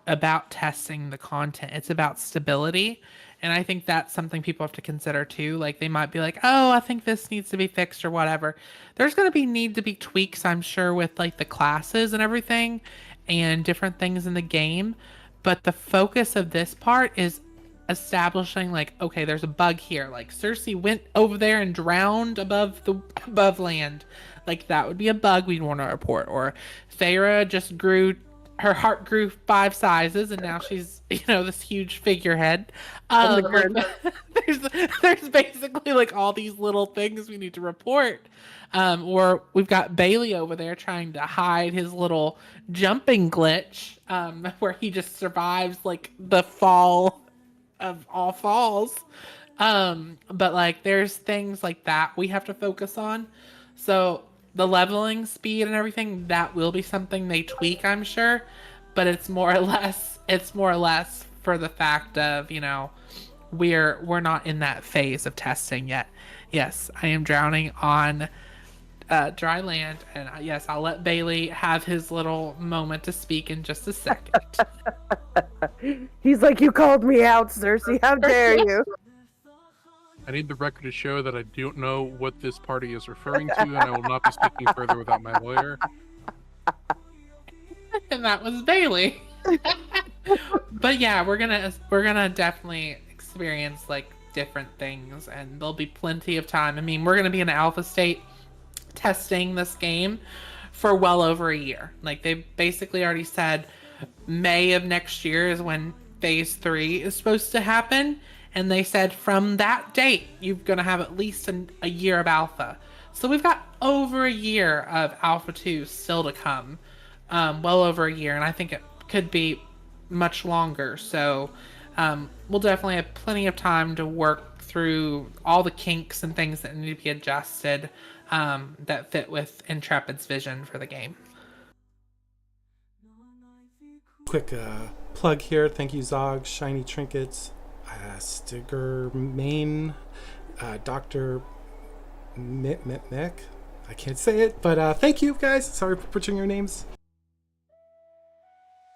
about testing the content. It's about stability. And I think that's something people have to consider too. Like they might be like, "Oh, I think this needs to be fixed or whatever." There's going to need to be tweaks, I'm sure, with like the classes and everything and different things in the game, but the focus of this part is establishing like okay there's a bug here, like Sersei went over there and drowned above land, like that would be a bug we'd want to report. Or Thyra just her heart grew 5 sizes and now she's this huge figurehead. Like there's basically like all these little things we need to report. Or we've got Bailey over there trying to hide his little jumping glitch, where he just survives like the fall of all falls. But like there's things like that we have to focus on. So the leveling speed and everything, that will be something they tweak, I'm sure. But it's more or less for the fact of, we're not in that phase of testing yet. Yes, I am drowning on dry land, and yes, I'll let Bailey have his little moment to speak in just a second. He's like, "You called me out, Sersei. How dare you?" I need the record to show that I don't know what this party is referring to, and I will not be speaking further without my lawyer. And that was Bailey. But yeah, we're gonna definitely experience like different things, and there'll be plenty of time. I mean, we're gonna be in alpha state testing this game for well over a year. Like they basically already said May of next year is when phase 3 is supposed to happen, and they said from that date you're gonna have at least a year of alpha. So we've got over a year of alpha 2 still to come. Well over a year, and I think it could be much longer. So we'll definitely have plenty of time to work through all the kinks and things that need to be adjusted, that fit with Intrepid's vision for the game. Quick plug here. Thank you, Zog, Shiny Trinkets, Stigger Main, Dr. Mek. I can't say it, but thank you guys. Sorry for butchering your names.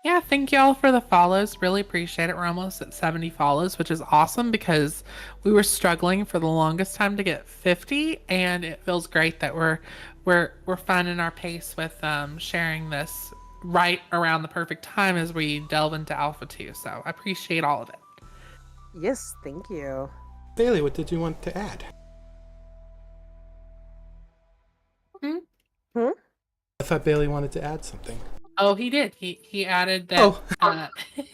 Yeah, thank y'all for the follows. Really appreciate it. We're almost at 70 follows, which is awesome because we were struggling for the longest time to get 50, and it feels great that we're finding our pace with sharing this right around the perfect time as we delve into Alpha 2. So I appreciate all of it. Yes, thank you. Bailey, what did you want to add? I thought Bailey wanted to add something. Oh, he did. He added that. Oh.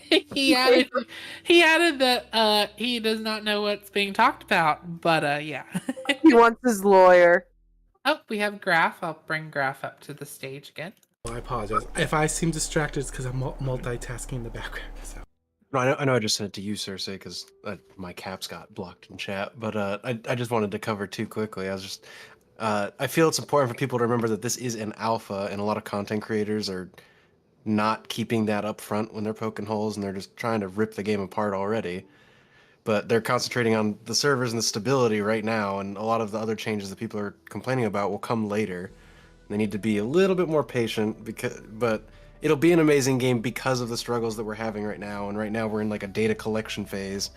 He added that he does not know what's being talked about. But yeah. He wants his lawyer. Oh, we have Graph. I'll bring Graph up to the stage again. Well, I apologize. If I seem distracted, it's because I'm multitasking in the background. So. No, I know I just sent it to you, Sersei, because my caps got blocked in chat. But I just wanted to cover too quickly. I feel it's important for people to remember that this is an alpha, and a lot of content creators are not keeping that up front when they're poking holes, and they're just trying to rip the game apart already. But they're concentrating on the servers and the stability right now, and a lot of the other changes that people are complaining about will come later. They need to be a little bit more patient, but it'll be an amazing game because of the struggles that we're having right now. And right now we're in like a data collection phase,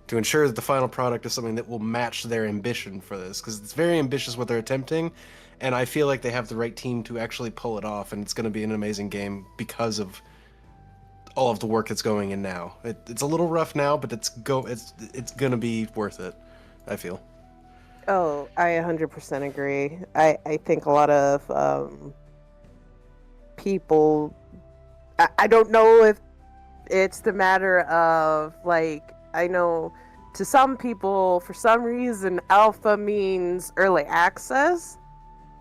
to ensure that the final product is something that will match their ambition for this, because it's very ambitious what they're attempting, and I feel like they have the right team to actually pull it off, and it's going to be an amazing game because of all of the work that's going in now. It's a little rough now, but it's going to be worth it, I feel. Oh, I 100% agree. I think a lot of people, I don't know if it's the matter of, like, I know to some people, for some reason, alpha means early access,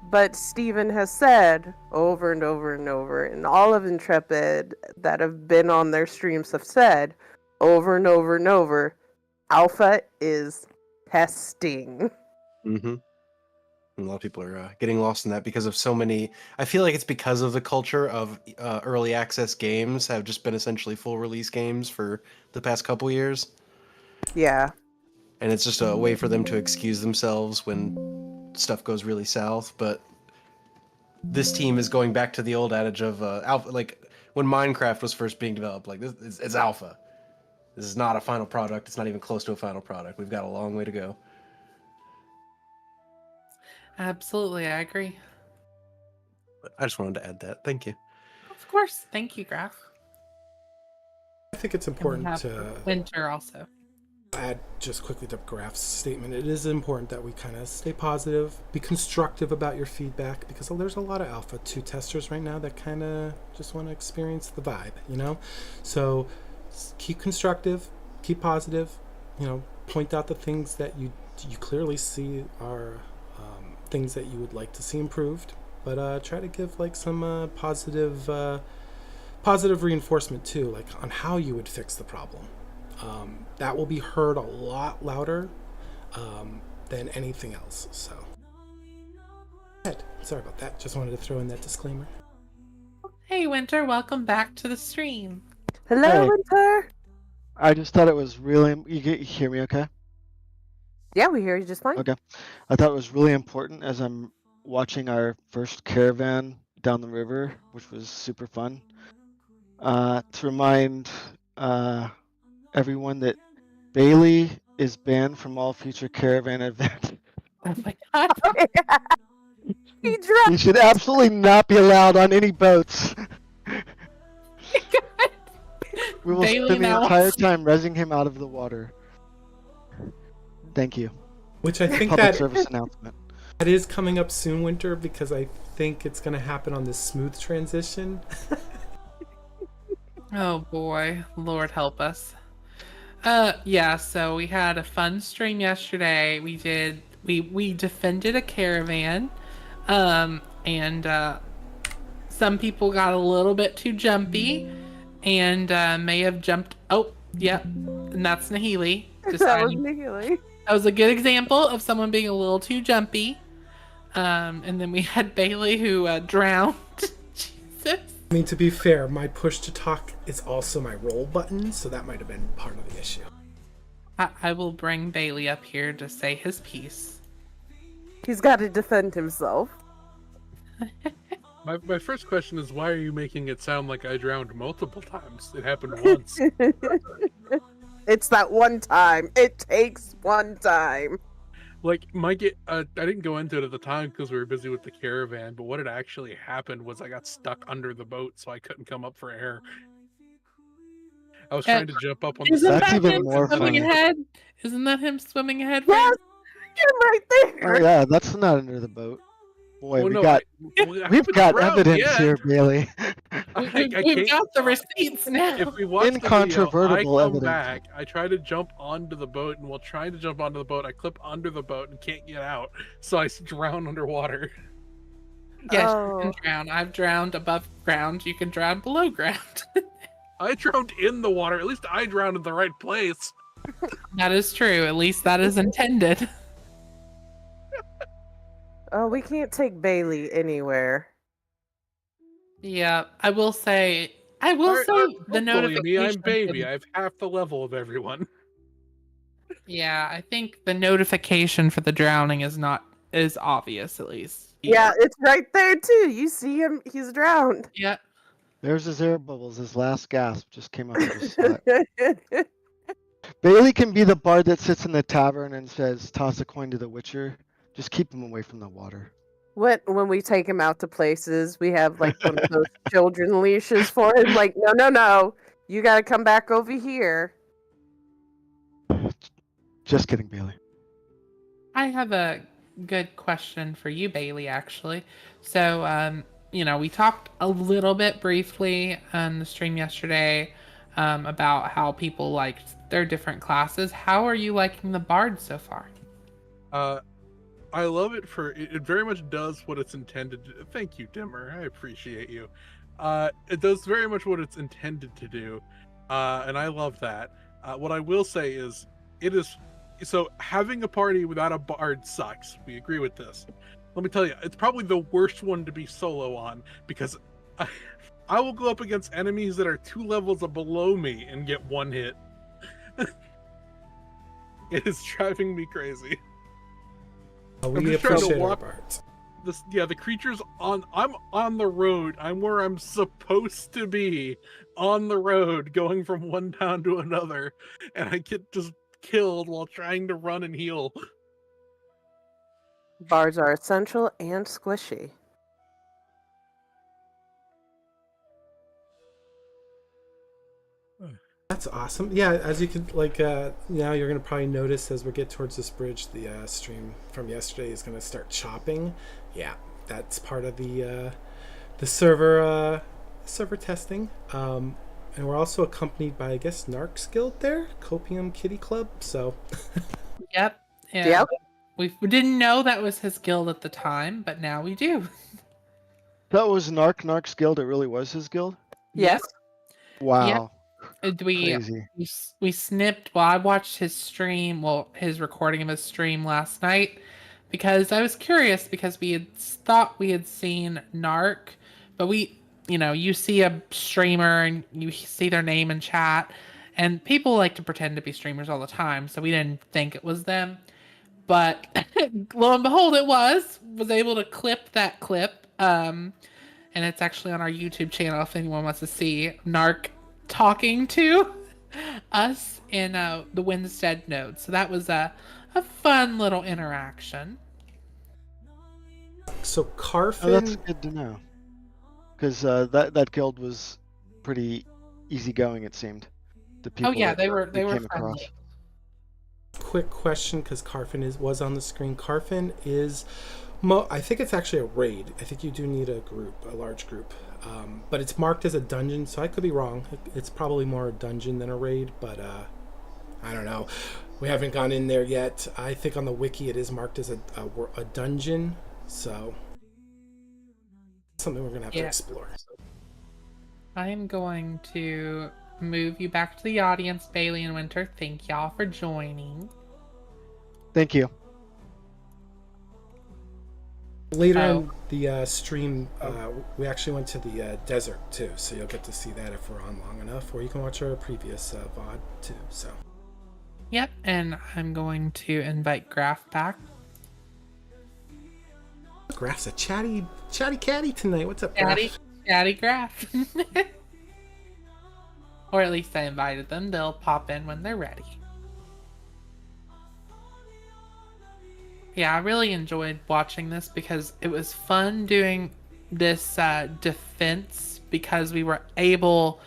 but Steven has said over and over and over, and all of Intrepid that have been on their streams have said over and over and over, alpha is testing. Mm-hmm. A lot of people are getting lost in that because of so many. I feel like it's because of the culture of early access games have just been essentially full release games for the past couple years. Yeah. And it's just a way for them to excuse themselves when stuff goes really south. But this team is going back to the old adage of alpha. Like when Minecraft was first being developed, like this, it's alpha. This is not a final product. It's not even close to a final product. We've got a long way to go. Absolutely, I agree. But I just wanted to add that. Thank you. Of course. Thank you, Graf. I think it's And we important have to Winter also. add just quickly to Graf's statement. It is important that we kind of stay positive, be constructive about your feedback, because there's a lot of Alpha 2 testers right now that kind of just want to experience the vibe, you know? So keep constructive, keep positive, you know, point out the things that you clearly see are things that you would like to see improved, but try to give like some positive reinforcement too, like on how you would fix the problem. That will be heard a lot louder than anything else. So, sorry about that. Just wanted to throw in that disclaimer. Hey, Winter, welcome back to the stream. Hello, Hey. Winter. I just thought it was really. You hear me okay? Yeah, we hear you just fine. Okay. I thought it was really important as I'm watching our first caravan down the river, which was super fun, to remind everyone that Bailey is banned from all future caravan events. Oh my god. He dropped. He should absolutely not be allowed on any boats. We will Bailey spend the now entire wants- time rezzing him out of the water. Thank you. Which I think Public that service announcement. that is coming up soon, Winter, because I think it's going to happen on this smooth transition. Oh boy, Lord help us. Yeah, so we had a fun stream yesterday. We defended a caravan. And some people got a little bit too jumpy and may have jumped. Oh, yep. And that's Nahele. That was Deciding. Nahele. That was a good example of someone being a little too jumpy. And then we had Bailey who drowned. Jesus. I mean, to be fair, my push to talk is also my roll button, so that might have been part of the issue. I will bring Bailey up here to say his piece. He's got to defend himself. My first question is, why are you making it sound like I drowned multiple times? It happened once. It's that one time. It takes one time. Like, I didn't go into it at the time because we were busy with the caravan, but what had actually happened was I got stuck under the boat, so I couldn't come up for air. I was trying to jump up on the Isn't side. That's that even him more swimming funny. ahead? Isn't that him swimming ahead? Yes! Get him right there! Oh yeah, that's not under the boat. Boy, Well, we no, got I we've haven't got drowned evidence yet. here, Bailey. We've can't- got the receipts now. If we watch the video, I Incontrovertible come evidence. back, I try to jump onto the boat, and while trying to jump onto the boat, I clip under the boat and can't get out, so I drown underwater. Yes, Oh. you can drown. I've drowned above ground. You can drown below ground. I drowned in the water. At least I drowned in the right place. That is true. At least that is intended. Oh, we can't take Bailey anywhere. Yeah, I will say. The Don't bully notification. me. I'm for baby. the- I have half the level of everyone. Yeah, I think the notification for the drowning is obvious at least. Yeah, it's right there too. You see him, he's drowned. Yeah. There's his air bubbles. His last gasp just came up. I just saw it. Bailey can be the bard that sits in the tavern and says, "Toss a coin to the Witcher." Just keep him away from the water. When we take him out to places, we have like one of those children leashes for him. Like, no, no, no, you got to come back over here. Just kidding, Bailey. I have a good question for you, Bailey, actually. So, we talked a little bit briefly on the stream yesterday about how people liked their different classes. How are you liking the bard so far? I love it for it very much does what it's intended to. Thank you, Dimmer. I appreciate you. It does very much what it's intended to do, and I love that. What I will say is, it is so having a party without a bard sucks. We agree with this. Let me tell you, it's probably the worst one to be solo on because I will go up against enemies that are 2 levels below me and get 1 hit. It is driving me crazy. We just trying to appreciate our walk- bards. The creatures I'm on the road. I'm where I'm supposed to be on the road, going from one town to another, and I get just killed while trying to run and heal. Bards are essential and squishy. That's awesome. Yeah, as you can now you're gonna probably notice as we get towards this bridge, the stream from yesterday is gonna start chopping. Yeah, that's part of the server testing. And we're also accompanied by, I guess, Narc's Guild there, Copium Kitty Club. So Yep. Yeah. Yep. We didn't know that was his guild at the time, but now we do. That was Narc's guild. It really was his guild. Yes. Wow. We Crazy. we snipped. Well, I watched his stream. Well, his recording of his stream last night because I was curious because we had thought we had seen Narc, but you see a streamer and you see their name in chat, and people like to pretend to be streamers all the time, so we didn't think it was them. But lo and behold, it was able to clip that clip. And it's actually on our YouTube channel if anyone wants to see Narc talking to us in the Winstead node. So that was a fun little interaction. So Carfin. Oh, that's good to know. Because that guild was pretty easygoing, it seemed. The people Oh yeah, that they were we came friendly. across. Quick question, because Carfin was on the screen. Carfin is, I think it's actually a raid. I think you do need a large group, but it's marked as a dungeon, so I could be wrong. It's probably more a dungeon than a raid, but I don't know. We haven't gone in there yet. I think on the wiki it is marked as a dungeon, so something we're gonna have to explore. I am going to move you back to the audience, Bailey and Winter. Thank y'all for joining. Thank you. Later in the stream, we actually went to the desert too, so you'll get to see that if we're on long enough, or you can watch our previous VOD too. So. Yep, and I'm going to invite Graf back. Graf's a chatty catty tonight. What's up, Graf? Chatty Graf. Or at least I invited them. They'll pop in when they're ready. Yeah, I really enjoyed watching this because it was fun doing this defense because we were able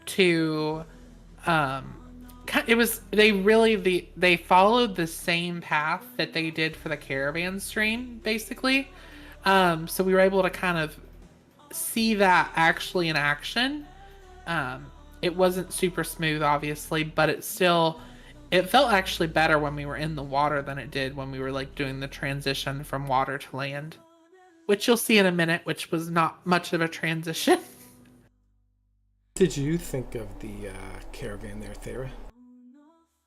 to they followed the same path that they did for the caravan stream basically. So we were able to kind of see that actually in action. It wasn't super smooth, obviously, but it felt actually better when we were in the water than it did when we were like doing the transition from water to land, which you'll see in a minute, which was not much of a transition. What did you think of the caravan there, Thyra?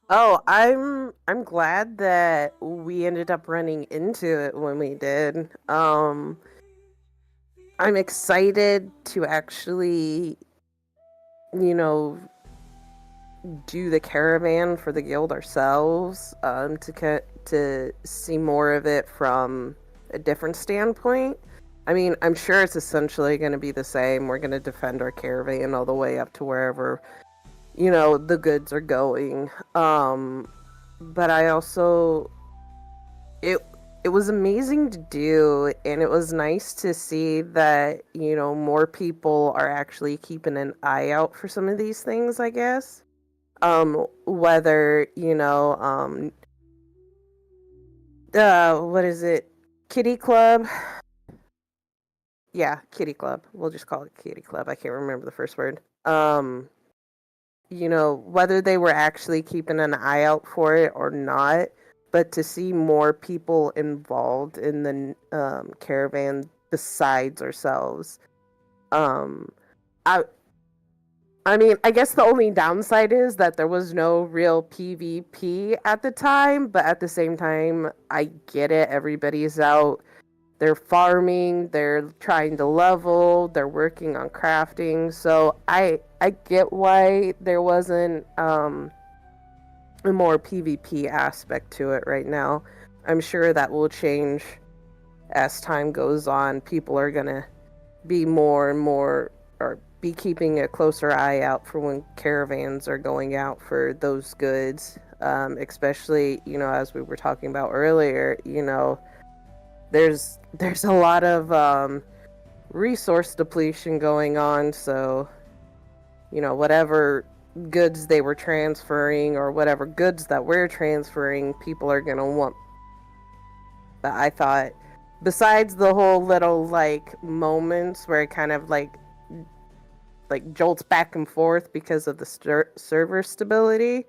Oh, I'm glad that we ended up running into it when we did. I'm excited to actually, do the caravan for the guild ourselves, to see more of it from a different standpoint. I mean, I'm sure it's essentially going to be the same. We're going to defend our caravan all the way up to wherever the goods are going. But I also it it was amazing to do, and it was nice to see that more people are actually keeping an eye out for some of these things, I guess. Whether what is it, kitty club? Yeah, kitty club, we'll just call it kitty club, I can't remember the first word. Whether they were actually keeping an eye out for it or not, but to see more people involved in the caravan besides ourselves. Um, I I mean, I guess the only downside is that there was no real PvP at the time, but at the same time, I get it. Everybody's out. They're farming, they're trying to level, they're working on crafting. So I get why there wasn't a more PvP aspect to it right now. I'm sure that will change as time goes on. People are gonna be more and more, or be keeping a closer eye out for when caravans are going out for those goods. Especially, as we were talking about earlier, there's a lot of resource depletion going on. So, whatever goods they were transferring or whatever goods that we're transferring, people are gonna want. But I thought, besides the whole little moments where it kind of jolts back and forth because of the server stability,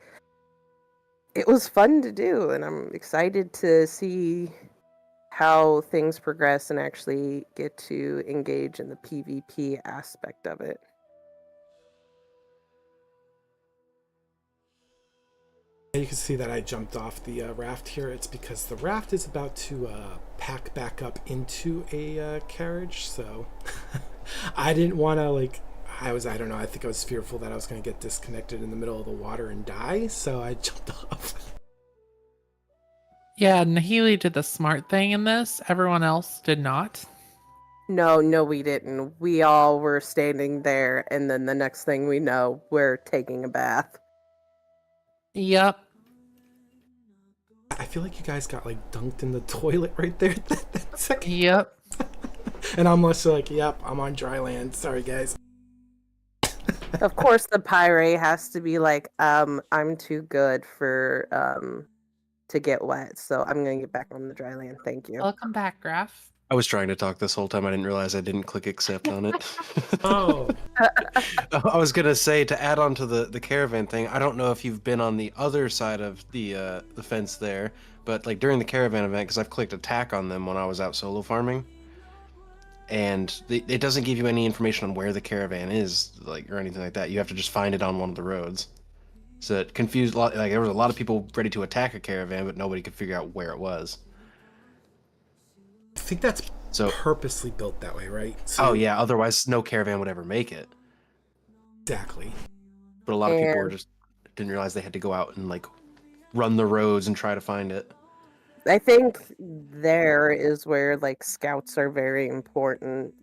it was fun to do, and I'm excited to see how things progress and actually get to engage in the PvP aspect of it. You can see that I jumped off the raft here. It's because the raft is about to pack back up into a carriage, so I didn't want to I don't know, I think I was fearful that I was going to get disconnected in the middle of the water and die, so I jumped off. Yeah, Nahele did the smart thing in this. Everyone else did not. No, we didn't. We all were standing there, and then the next thing we know, we're taking a bath. Yep. I feel like you guys got dunked in the toilet right there that second. Yep. And I'm just yep, I'm on dry land. Sorry, guys. Of course, the pirate has to be I'm too good for to get wet, so I'm gonna get back on the dry land. Thank you. Welcome back, Graf. I was trying to talk this whole time. I didn't realize I didn't click accept on it. Oh. I was gonna say, to add on to the caravan thing. I don't know if you've been on the other side of the fence there, but during the caravan event, because I've clicked attack on them when I was out solo farming, and it doesn't give you any information on where the caravan is, or anything like that. You have to just find it on one of the roads. So it confused a lot. There was a lot of people ready to attack a caravan, but nobody could figure out where it was. I think that's purposely built that way, right? Oh yeah, otherwise no caravan would ever make it. Exactly. But a lot of people just didn't realize they had to go out and run the roads and try to find it. I think there is where scouts are very important.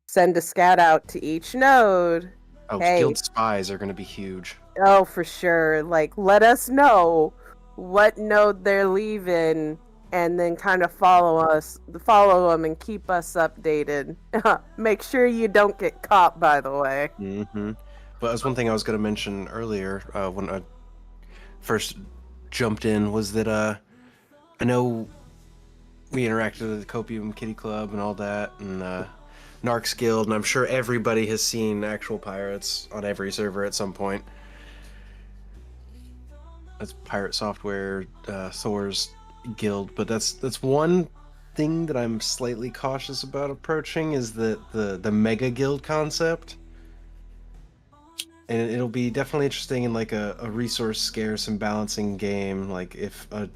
Send a scout out to each node. Oh, hey, guild spies are going to be huge. Oh, for sure. Let us know what node they're leaving, and then kind of follow them and keep us updated. Make sure you don't get caught, by the way. Mm-hmm. But as one thing I was going to mention earlier, when I first jumped in, was that I know we interacted with the Copium Kitty Club and all that, and Narcs Guild, and I'm sure everybody has seen actual pirates on every server at some point. That's Pirate Software, Thor's Guild, but that's one thing that I'm slightly cautious about approaching, is the mega guild concept. And it'll be definitely interesting in a resource scarce and balancing game, if a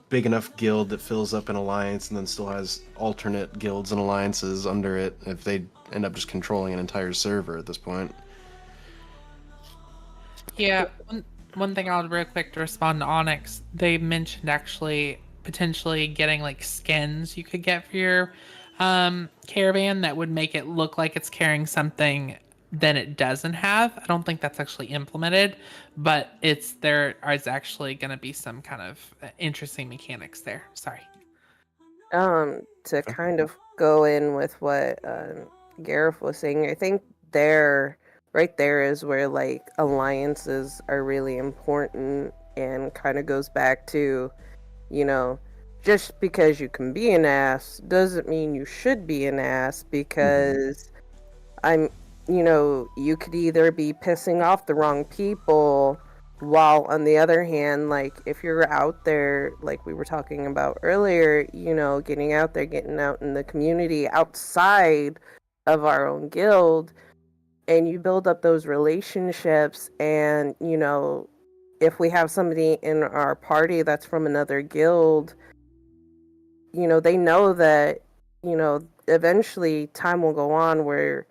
big enough guild that fills up an alliance and then still has alternate guilds and alliances under it, if they end up just controlling an entire server at this point. Yeah, one thing I'll real quick to respond to Onyx, they mentioned actually potentially getting skins you could get for your caravan that would make it look like it's carrying something than it doesn't have. I don't think that's actually implemented, but there is actually going to be some kind of interesting mechanics there. Sorry. To kind of go in with what Gareth was saying, I think right there is where like alliances are really important, and kind of goes back to, you know, just because you can be an ass doesn't mean you should be an ass, because you could either be pissing off the wrong people, while on the other hand, like if you're out there, like we were talking about earlier, getting out there, getting out in the community outside of our own guild, and you build up those relationships, and if we have somebody in our party that's from another guild, they know that, eventually time will go on where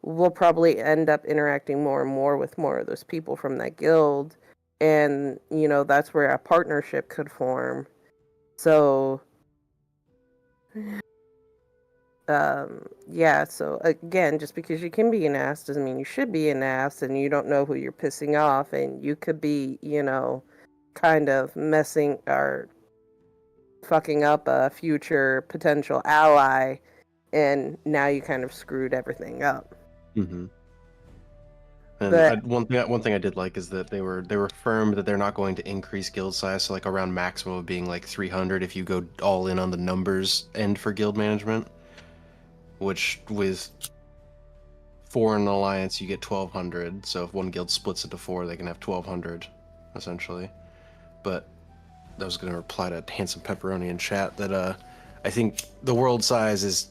we'll probably end up interacting more and more of those people from that guild, and that's where a partnership could form. So yeah, so again, just because you can be an ass doesn't mean you should be an ass, and you don't know who you're pissing off, and you could be kind of messing or fucking up a future potential ally, and now you kind of screwed everything up. Mm-hmm. And But one thing I did like is that they were firm that they're not going to increase guild size, so like around maximum of being like 300 if you go all in on the numbers end for guild management, which with 4 in an alliance you get 1200. So if one guild splits into 4, they can have 1200 essentially. But I was going to reply to Handsome Pepperoni in chat that I think the world size is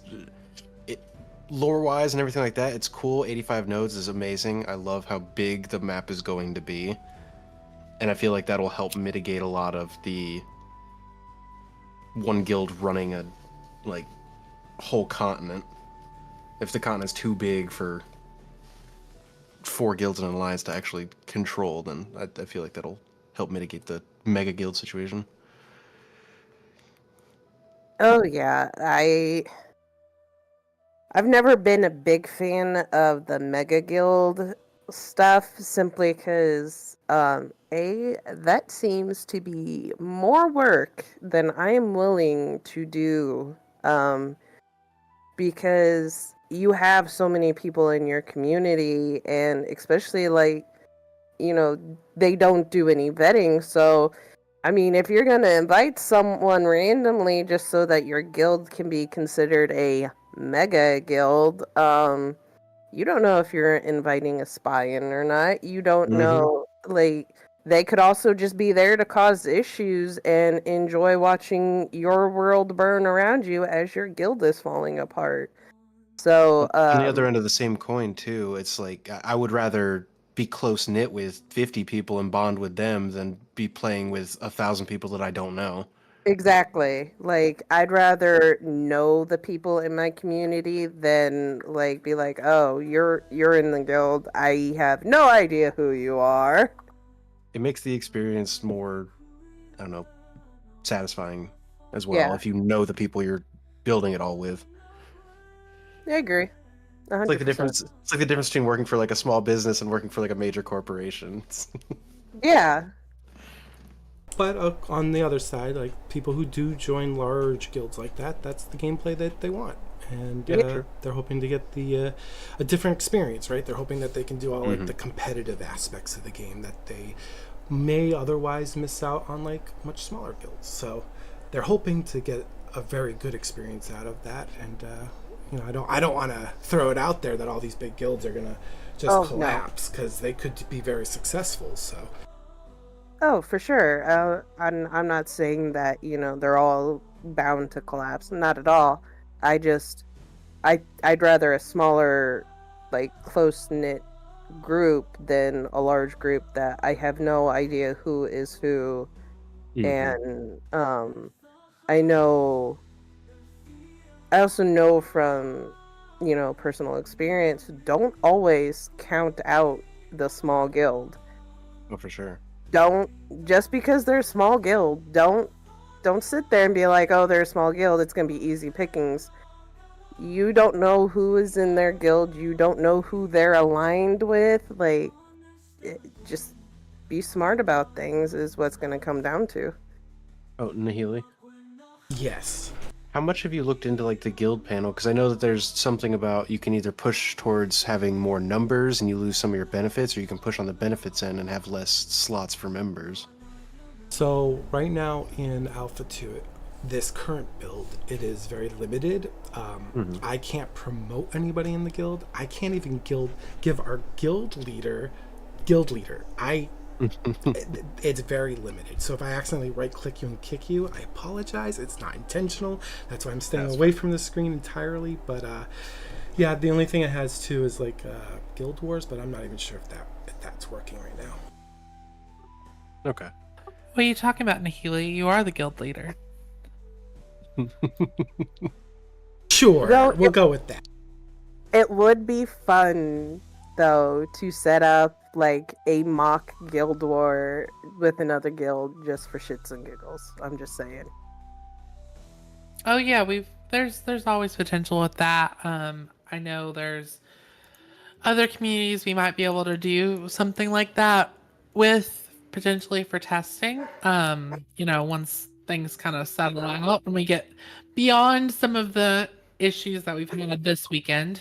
lore-wise and everything like that, it's cool. 85 nodes is amazing. I love how big the map is going to be. And I feel like that'll help mitigate a lot of the one guild running a, like, whole continent. If the continent's too big for 4 guilds in an alliance to actually control, then I feel like that'll help mitigate the mega guild situation. oh yeah, I've never been a big fan of the Mega Guild stuff, simply because, that seems to be more work than I am willing to do, because you have so many people in your community, and especially, like, they don't do any vetting, so I mean, if you're going to invite someone randomly just so that your guild can be considered a mega guild, you don't know if you're inviting a spy in or not. You don't know, like, they could also just be there to cause issues and enjoy watching your world burn around you as your guild is falling apart. So, On the other end of the same coin, too, it's like I would rather be close knit with 50 people and bond with them than be playing with 1,000 people that I don't know. exactly. Like, I'd rather know the people in my community than like be like, "Oh, you're in the guild. I have no idea who you are." It makes the experience more, I don't know, satisfying as well Yeah. if you know the people you're building it all with. I agree. 100%. It's like the difference. It's like the difference between working for like a small business and working for like a major corporation. Yeah. But on the other side, like people who do join large guilds like that, that's the gameplay that they want, and True. they're hoping to get the a different experience, right? They're hoping that they can do all like the competitive aspects of the game that they may otherwise miss out on like much smaller guilds. So they're hoping to get a very good experience out of that, and I don't want to throw it out there that all these big guilds are gonna just collapse, because they could be very successful. So. Oh, for sure. I'm not saying that, they're all bound to collapse. Not at all. I'd rather a smaller, like, close-knit group than a large group that I have no idea who is who. And I also know from, personal experience, don't always count out the small guild. Oh, for sure. Don't, just because they're a small guild, don't sit there and be like, oh, they're a small guild, it's gonna be easy pickings. you don't know who is in their guild. You don't know who they're aligned with. Like, just be smart about things is what's going to come down to. Oh, Nahele, Yes. how much have you looked into like the guild panel? Because I know that there's something about you can either push towards having more numbers and you lose some of your benefits, or you can push on the benefits end and have less slots for members. So right now in Alpha 2, this current build, it is very limited. I can't promote anybody in the guild. I can't even give our guild leader. It's very limited. So if I accidentally right click you and kick you, I apologize. It's not intentional. That's why I'm staying away from the screen entirely. But yeah, the only thing it has too is like Guild Wars, but I'm not even sure if that's working right now. Okay. What are you talking about, Nahele? You are the guild leader. Sure, Well, we'll go with that. It would be fun, though, to set up like a mock guild war with another guild just for shits and giggles. I'm just saying. Oh yeah, there's always potential with that. I know there's other communities we might be able to do something like that with, potentially for testing. Once things kind of settle out and we get beyond some of the issues that we've had this weekend.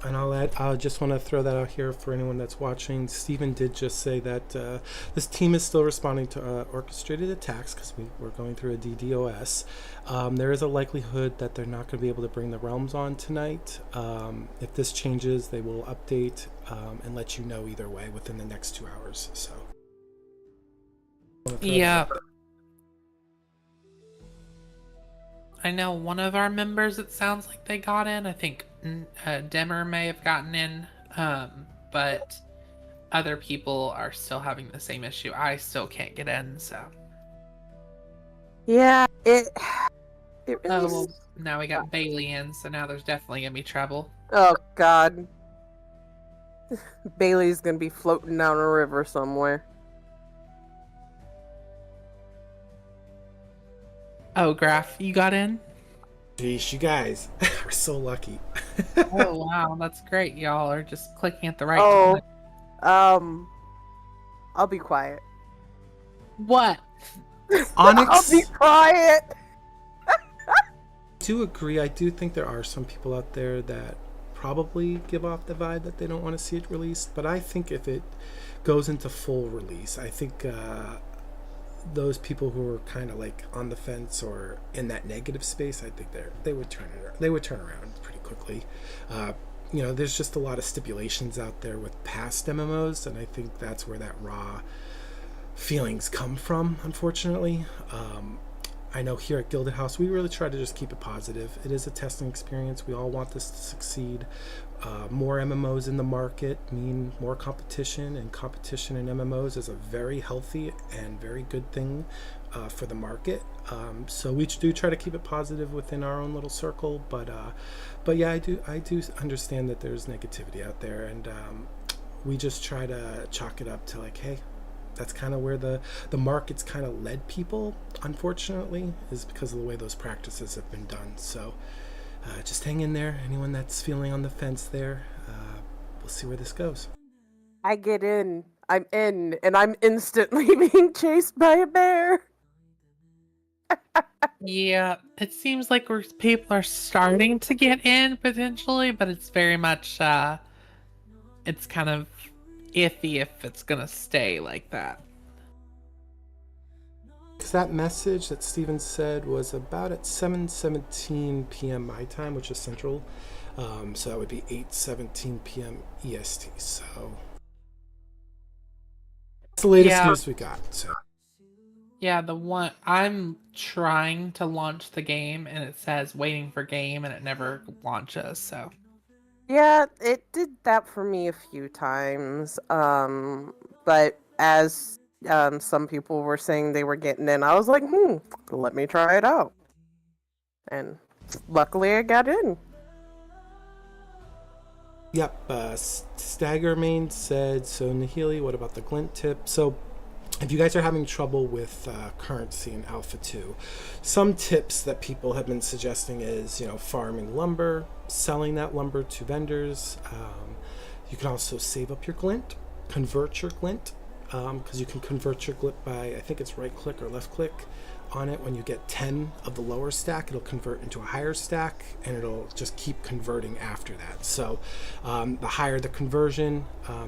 And I just want to throw that out here for anyone that's watching. Stephen did just say that this team is still responding to orchestrated attacks because we're going through a DDoS. There is a likelihood that they're not going to be able to bring the realms on tonight. If this changes, they will update and let you know either way within the next 2 hours. So. Yeah. I know one of our members, it sounds like they got in. I think Demmer may have gotten in, but other people are still having the same issue. I still can't get in, so. Yeah, it really. Oh, well, now we got Bailey in, so now there's definitely gonna be trouble. Oh God, Bailey's gonna be floating down a river somewhere. Oh, Graf, you got in? Geez, you guys are so lucky. Oh wow, that's great. Y'all are just clicking at the right time. I'll be quiet. What? Onyx. I'll be quiet. I do agree. I do think there are some people out there that probably give off the vibe that they don't want to see it released. But I think if it goes into full release, I think those people who are kind of like on the fence or in that negative space, I think they would turn around pretty quickly. There's just a lot of stipulations out there with past MMOs, and I think that's where that raw feelings come from, unfortunately. I know here at Gilded House, we really try to just keep it positive. It is a testing experience. We all want this to succeed. More MMOs in the market mean more competition, and competition in MMOs is a very healthy and very good thing for the market. So we do try to keep it positive within our own little circle, but yeah, I do understand that there's negativity out there, and we just try to chalk it up to like, hey, that's kind of where the market's kind of led people, unfortunately, is because of the way those practices have been done. So just hang in there. Anyone that's feeling on the fence there, we'll see where this goes. I get in. I'm in, and I'm instantly being chased by a bear. Yeah, it seems like people are starting to get in potentially, but it's very much it's kind of iffy if it's gonna stay like that. That message that Steven said was about at 7:17 p.m. my time, which is central. So that would be 8:17 p.m. EST. So it's the latest news we got. So. Yeah, the one I'm trying to launch the game and it says waiting for game and it never launches, so. Yeah, it did that for me a few times. But as some people were saying they were getting in, I was like, let me try it out. And luckily I got in. Yep, Staggermain said, so Nahele, what about the glint tip? So if you guys are having trouble with currency in Alpha 2, some tips that people have been suggesting is, farming lumber, selling that lumber to vendors. You can also save up your glint, convert your glint, because you can convert your glint by, I think it's right click or left click on it. When you get 10 of the lower stack, it'll convert into a higher stack, and it'll just keep converting after that. So the higher the conversion,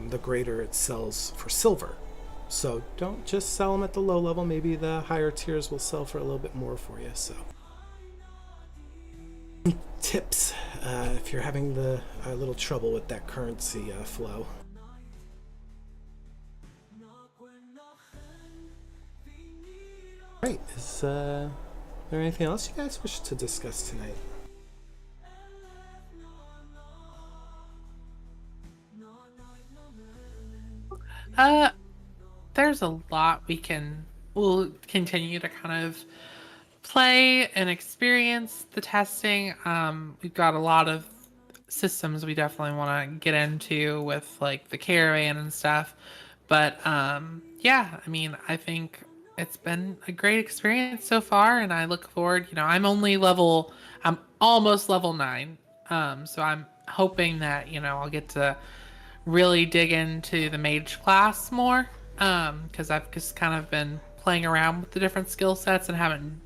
the greater it sells for silver. So don't just sell them at the low level. Maybe the higher tiers will sell for a little bit more for you. So tips if you're having a little trouble with that currency flow. Right, is there anything else you guys wish to discuss tonight? There's a lot we'll continue to kind of play and experience the testing. We've got a lot of systems we definitely want to get into with like the caravan and stuff. But yeah, I mean, I think it's been a great experience so far, and I look forward. I'm almost level 9. So I'm hoping that, I'll get to really dig into the mage class more. Because I've just kind of been playing around with the different skill sets and haven't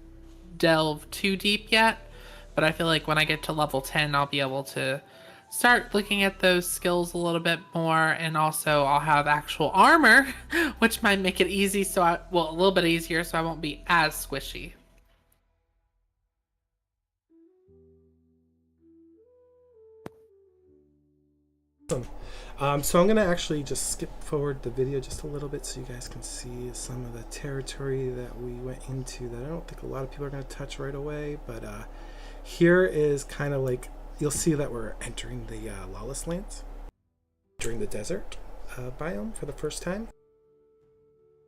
delved too deep yet. But I feel like when I get to level 10, I'll be able to start looking at those skills a little bit more, and also I'll have actual armor, which might make it easy. A little bit easier, so I won't be as squishy. Awesome. So I'm going to actually just skip forward the video just a little bit so you guys can see some of the territory that we went into that I don't think a lot of people are going to touch right away. But here is kind of like, you'll see that we're entering the Lawless Lands, entering the desert biome for the first time.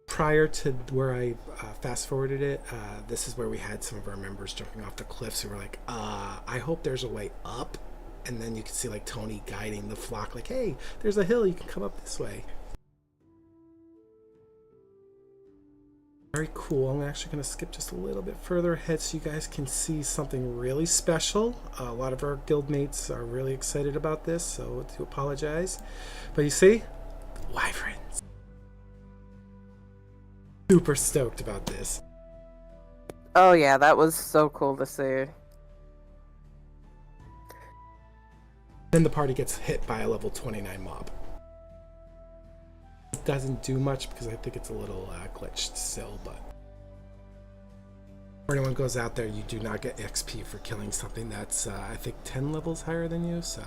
Prior to where I fast forwarded it, this is where we had some of our members jumping off the cliffs who were like, I hope there's a way up. And then you can see like Tony guiding the flock, like, hey, there's a hill, you can come up this way. Very cool. I'm actually going to skip just a little bit further ahead so you guys can see something really special. A lot of our guildmates are really excited about this, so I do apologize. But you see, wyverns. Super stoked about this. Oh yeah, that was so cool to see. Then the party gets hit by a level 29 mob. It doesn't do much because I think it's a little glitched still, but if anyone goes out there, you do not get XP for killing something that's I think 10 levels higher than you, so.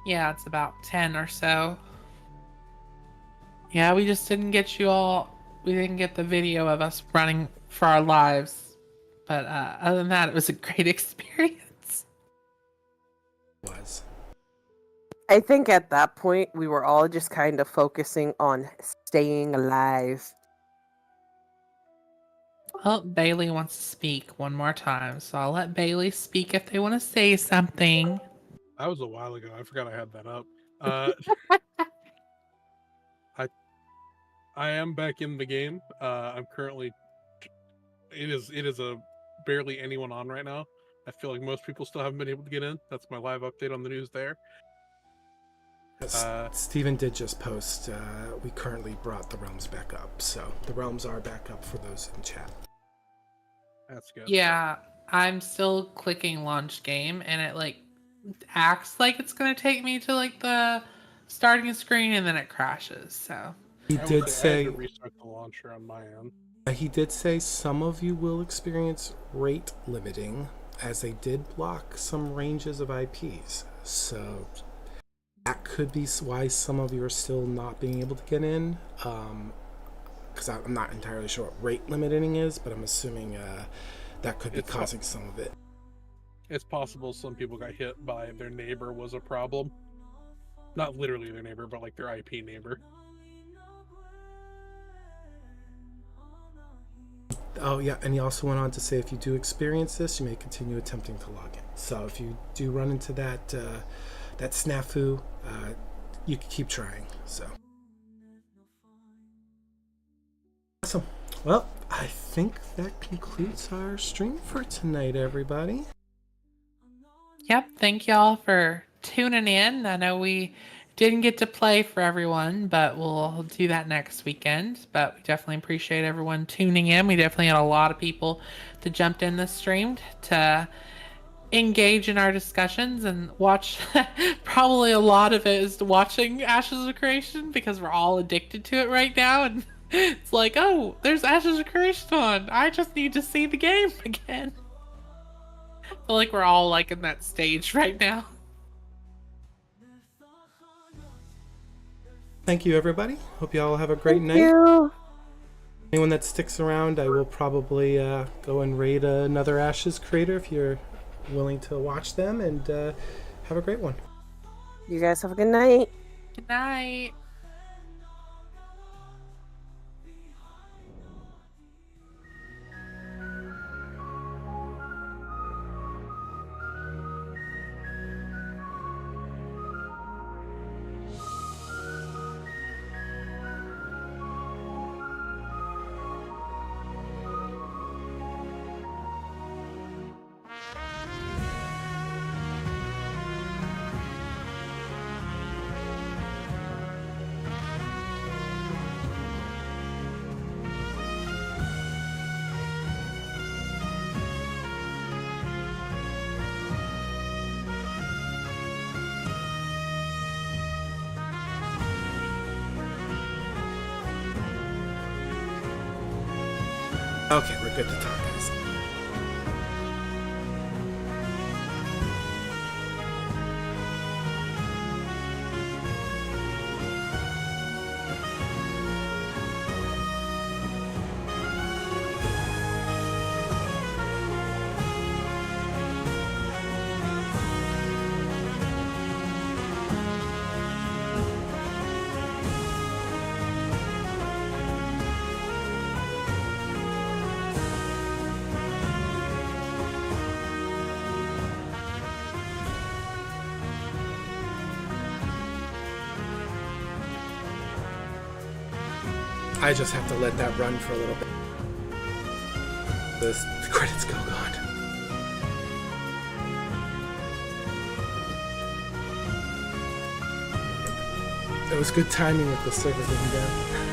Yeah, it's about 10 or so. Yeah, we just didn't get we didn't get the video of us running for our lives. But other than that, it was a great experience. I think at that point, we were all just kind of focusing on staying alive. Well, Bailey wants to speak one more time, so I'll let Bailey speak if they want to say something. That was a while ago. I forgot I had that up. I am back in the game. I'm currently. It is a barely anyone on right now. I feel like most people still haven't been able to get in. That's my live update on the news there. Steven did just post, we currently brought the realms back up, so the realms are back up for those in chat. That's good. Yeah, I'm still clicking launch game, and it like acts like it's gonna take me to like the starting screen, and then it crashes. So he did say I had to restart the launcher on my end. He did say some of you will experience rate limiting, as they did block some ranges of IPs. So that could be why some of you are still not being able to get in. Because I'm not entirely sure what rate limiting is, but I'm assuming that could be causing some of it. It's possible some people got hit by their neighbor was a problem. Not literally their neighbor, but like their IP neighbor. Oh yeah, and he also went on to say if you do experience this, you may continue attempting to log in. So if you do run into that that snafu, you keep trying. So awesome. Well, I think that concludes our stream for tonight, everybody. Yep, thank y'all for tuning in. I know we didn't get to play for everyone, but we'll do that next weekend. But we definitely appreciate everyone tuning in. We definitely had a lot of people that jumped in this stream to engage in our discussions and watch. Probably a lot of it is watching Ashes of Creation because we're all addicted to it right now. And it's like, oh, there's Ashes of Creation on. I just need to see the game again. I feel like we're all like in that stage right now. Thank you, everybody. Hope you all have a great night. You. Anyone that sticks around, I will probably go and raid another Ashes creator if you're willing to watch them, and have a great one. You guys have a good night. Good night. Okay, we're good to talk, guys. I just have to let that run for a little bit. The credits go gone. It was good timing with the server getting down.